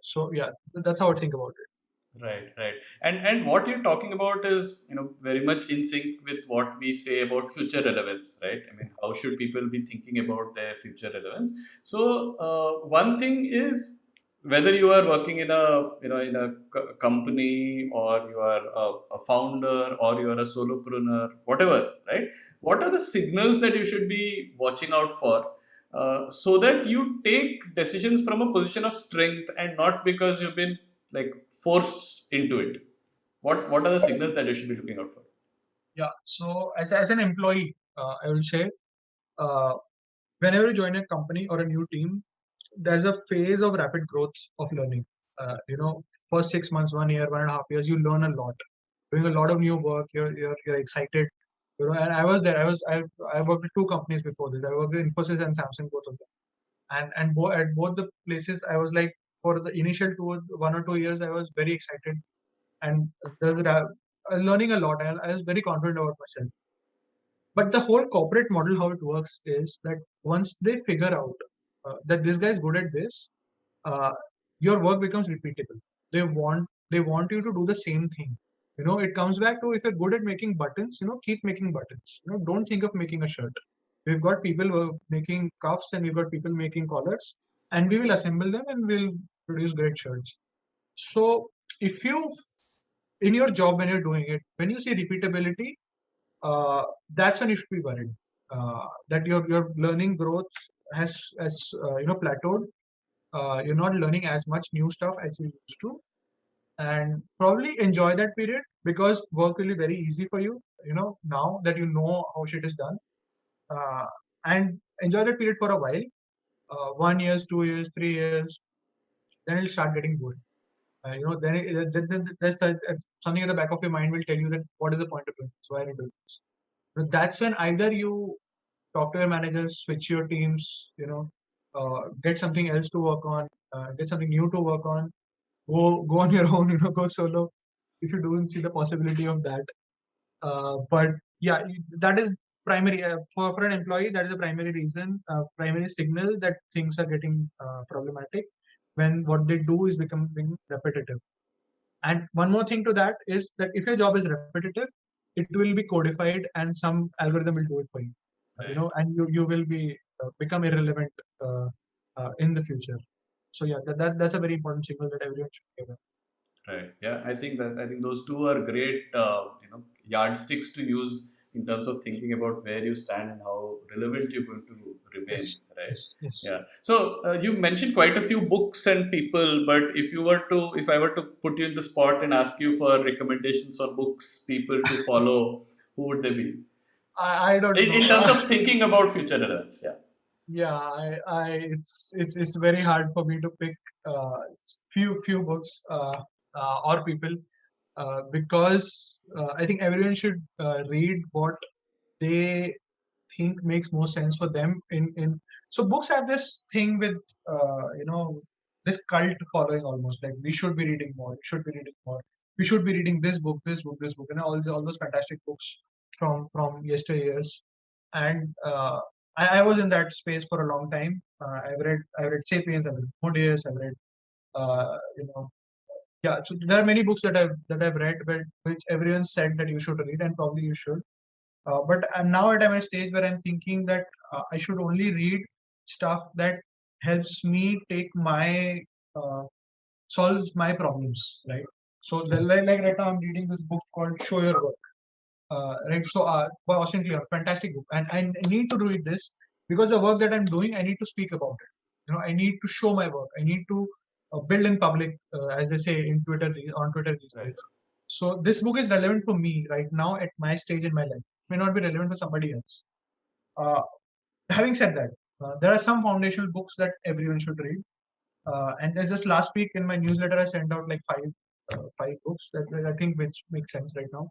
So yeah, that's how I think about it. Right, right. And what you're talking about is, very much in sync with what we say about future relevance, right? I mean, how should people be thinking about their future relevance? So, one thing is whether you are working in a company, or you are a founder, or you are a solopreneur, whatever, right? What are the signals that you should be watching out for? So that you take decisions from a position of strength, and not because you've been like forced into it. What are the signals that you should be looking out for? Yeah. So as an employee, I will say, uh, whenever you join a company or a new team, there's a phase of rapid growth of learning. First 6 months, 1 year, 1.5 years, you learn a lot, doing a lot of new work. You're excited. And I was there. I worked with two companies before this. I worked with Infosys and Samsung, both of them. At both the places, I was like, for the initial 1 or 2 years, I was very excited, and there's learning a lot. I was very confident about myself. But the whole corporate model, how it works is that once they figure out that this guy is good at this, uh, your work becomes repeatable. They want you to do the same thing. It comes back to, if you're good at making buttons, keep making buttons. Don't think of making a shirt. We've got people who are making cuffs, and we've got people making collars, and we will assemble them and we'll produce great shirts. So if you, in your job, when you're doing it, when you see repeatability, uh, that's when you should be worried that your learning growth has plateaued. You're not learning as much new stuff as you used to, and probably enjoy that period, because work will be very easy for you. Now that you know how shit is done, uh, and enjoy that period for a while, 1 years, 2 years, 3 years, then it'll start getting boring. Then there's something at the back of your mind will tell you that what is the point of doing this? Why are you doing this? But that's when either you talk to your manager, switch your teams, get something else to work on, get something new to work on, go on your own, go solo if you don't see the possibility of that. But yeah, that is primary for an employee. That is the primary reason, primary signal that things are getting problematic, when what they do is becoming repetitive. And one more thing to that is that if your job is repetitive, it will be codified, and some algorithm will do it for you. Right. And you will be become irrelevant uh, in the future. So yeah, that's a very important signal that everyone should give. Right. Yeah, I think those two are great, yardsticks to use in terms of thinking about where you stand and how relevant you're going to remain. Yes, Right. yes, yes. Yeah. So you mentioned quite a few books and people, but if I were to put you in the spot and ask you for recommendations on books, people to follow, who would they be? I don't know. In terms of thinking about future relevance. Yeah. Yeah, it's very hard for me to pick few books or people, because I think everyone should read what they think makes more sense for them. In So books have this thing with this cult following, almost like we should be reading more, we should be reading more, we should be reading this book, this book, this book, and all those fantastic books from yesteryears. And I was in that space for a long time. I've read Sapiens, I've read Modius, I've read yeah. So there are many books that I've read, which everyone said that you should read, and probably you should. But now I'm at a stage where I'm thinking that I should only read stuff that helps me take my solves my problems, right? So like right now I'm reading this book called Show Your Work, right? So by Austin Kleon, fantastic book, and I need to read this because the work that I'm doing, I need to speak about it. I need to show my work. I need to build in public, as they say in Twitter, on Twitter these Right. days. So this book is relevant for me right now at my stage in my life. It may not be relevant for somebody else. Uh, Having said that, there are some foundational books that everyone should read. And there's just last week in my newsletter, I sent out like five books that I think which makes sense right now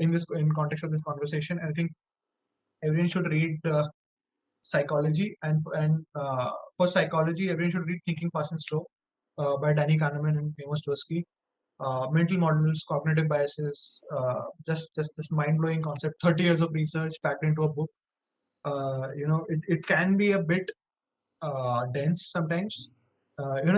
in context of this conversation. And I think everyone should read psychology, and for psychology, everyone should read Thinking Fast and Slow by Danny Kahneman and Amos Tversky. Mental models, cognitive biases, just this mind blowing concept. 30 years of research packed into a book. It can be a bit dense sometimes.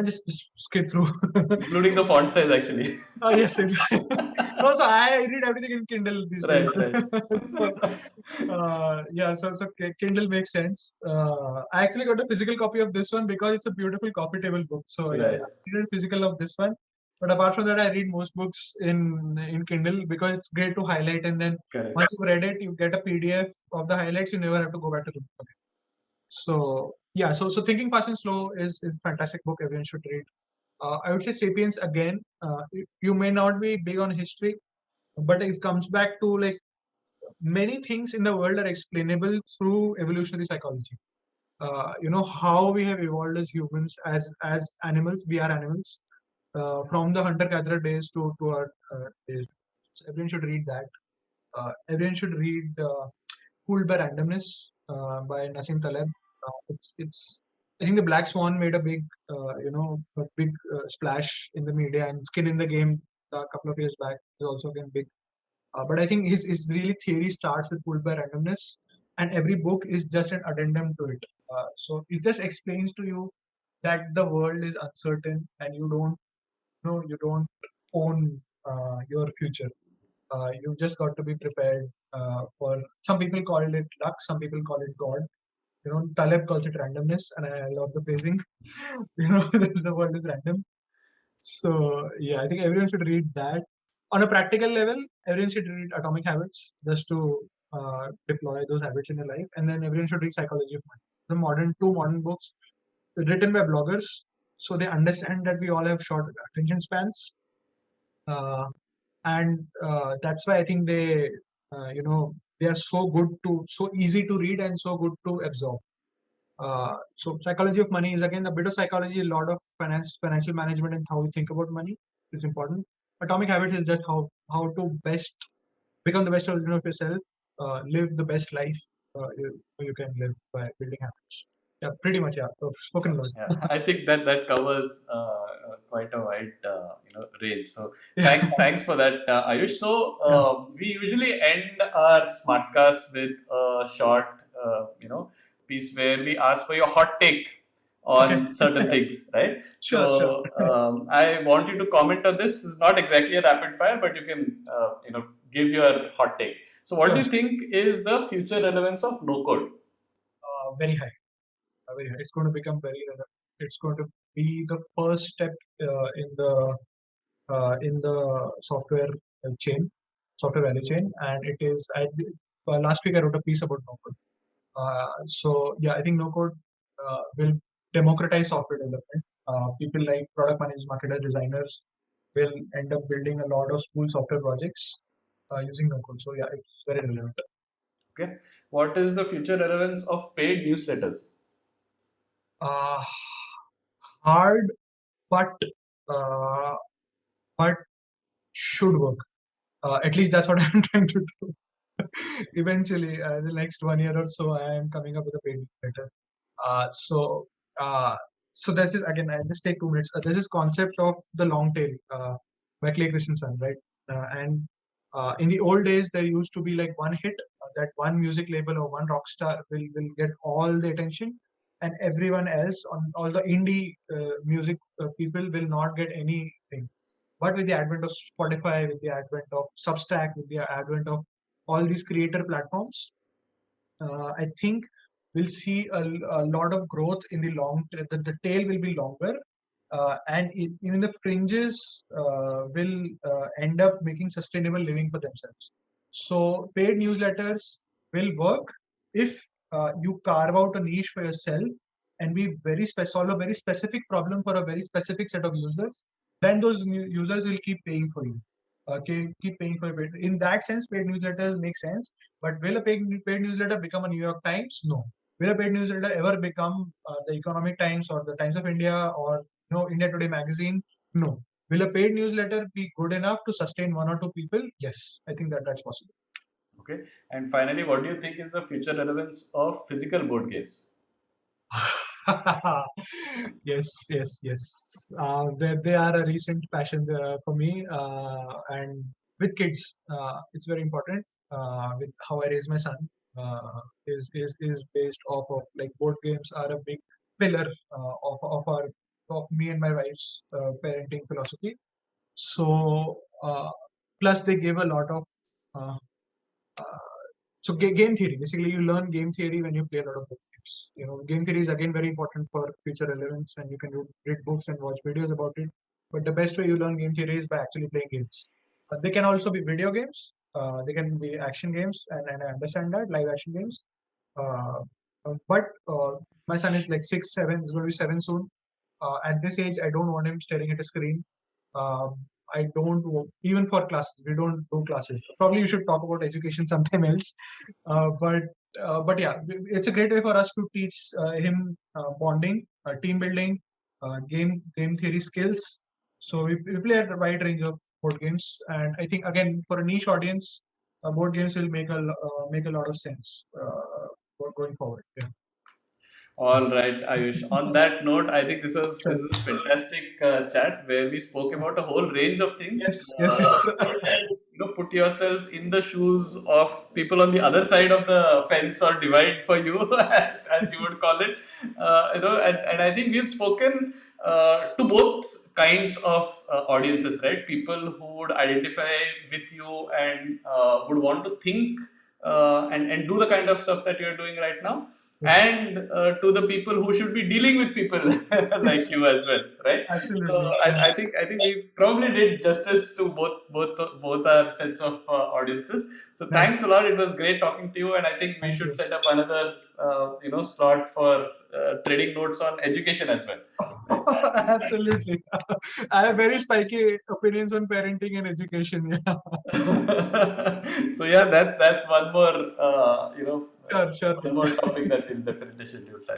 Just skip through. Including the font size, actually. Yes. No, so I read everything in Kindle these Right, days. right. So, yeah, so Kindle makes sense. I actually got a physical copy of this one because it's a beautiful coffee table book. So yeah, Right. I read a physical of this one. But apart from that, I read most books in Kindle because it's great to highlight, and then Correct. once you've read it, you get a PDF of the highlights. You never have to go back to the book. So yeah, so Thinking Fast and Slow is a fantastic book. Everyone should read. I would say Sapiens again. You may not be big on history, but it comes back to like many things in the world are explainable through evolutionary psychology. How we have evolved as humans, as animals. We are animals from the hunter-gatherer days to our days. So everyone should read that. Everyone should read Fooled by Randomness by Nassim Taleb. It's I think the Black Swan made a big splash in the media, and Skin in the Game a couple of years back is also again big. But I think his really theory starts with pulled by randomness, and every book is just an addendum to it. So it just explains to you that the world is uncertain, and you don't own your future. You've just got to be prepared for. Some people call it luck, some people call it God. Taleb calls it randomness, and I love the phrasing. The world is random. So yeah, I think everyone should read that. On a practical level, everyone should read Atomic Habits just to deploy those habits in your life, and then everyone should read Psychology of Money. Two modern books written by bloggers, so they understand that we all have short attention spans, uh, and that's why I think they are so easy to read and so good to absorb. So Psychology of Money is again a bit of psychology, a lot of financial management, and how we think about money is important. Atomic Habits is just how to best become the best version of yourself, live the best life you can live by building habits. Yeah, pretty much. Yeah, so spoken word. Yeah, I think that covers quite a wide range. So Yeah. thanks for that, Ayush. So Yeah. we usually end our Smartcast with a short piece where we ask for your hot take Okay. on certain things, right? Sure. Sure. So I want you to comment on this. It's not exactly a rapid fire, but you can give your hot take. So what do Sure. you think is the future relevance of no code? Very high. Very high. It's going to become very. It's going to be the first step in the software value chain, and it is. Last week I wrote a piece about NoCode. So yeah, I think NoCode will democratize software development. People like product managers, marketers, designers will end up building a lot of school software projects using NoCode. So yeah, it's very relevant. Okay. What is the future relevance of paid newsletters? Uh, Hard, but uh, but should work. At least that's what I'm trying to do. Eventually, the next 1 year or so, I am coming up with a paid newsletter. Uh, so, uh, so there's this again. I just take 2 minutes. There's this concept of the long tail by Clay Christensen, right? And in the old days, there used to be like one hit that one music label or one rock star will get all the attention, and everyone else on all the indie music people will not get anything. But with the advent of Spotify, with the advent of Substack, with the advent of all these creator platforms, I think we'll see a lot of growth in the the tail will be longer, and even the fringes will end up making sustainable living for themselves. So paid newsletters will work if you carve out a niche for yourself and be solve a very specific problem for a very specific set of users. Then those users will keep paying for you. Keep paying for it. In that sense, paid newsletters make sense. But will a paid newsletter become a New York Times? No. Will a paid newsletter ever become the Economic Times or the Times of India or India Today magazine? No. Will a paid newsletter be good enough to sustain one or two people? Yes, I think that's possible. Okay. And finally, what do you think is the future relevance of physical board games? Yes, yes, yes. They are a recent passion for me, and with kids, it's very important. With how I raise my son, is based off of like board games are a big pillar of me and my wife's parenting philosophy. So plus they give a lot of uh, uh, game theory. Basically, you learn game theory when you play a lot of board games. Game theory is again very important for future relevance, and you can read books and watch videos about it. But the best way you learn game theory is by actually playing games. They can also be video games. They can be action games, and I understand that live action games. Uh, but my son is like 6, 7. He's going to be 7 soon. At this age, I don't want him staring at a screen. Um, I don't even for classes. We don't do classes. Probably you should talk about education sometime else. But yeah, it's a great way for us to teach him bonding, team building, game theory skills. So we play a wide range of board games, and I think again for a niche audience, board games will make a lot of sense going forward. Yeah. All right, Ayush. On that note, I think this is a fantastic chat where we spoke about a whole range of things. Yes, yes, yes. And put yourself in the shoes of people on the other side of the fence or divide for you, as you would call it. And I think we've spoken to both kinds of audiences, right? People who would identify with you and would want to think and do the kind of stuff that you're doing right now, Yes, and to the people who should be dealing with people like yes, you as well, right? So absolutely. I think we probably did justice to both our sets of audiences. So thanks Nice. a lot. It was great talking to you, and I think we Thank should you. set up another slot for trading notes on education as well. Right? Absolutely. I have very spiky opinions on parenting and education. Yeah. So yeah, that's one more Sure, sure. one more topic that we'll definitely schedule.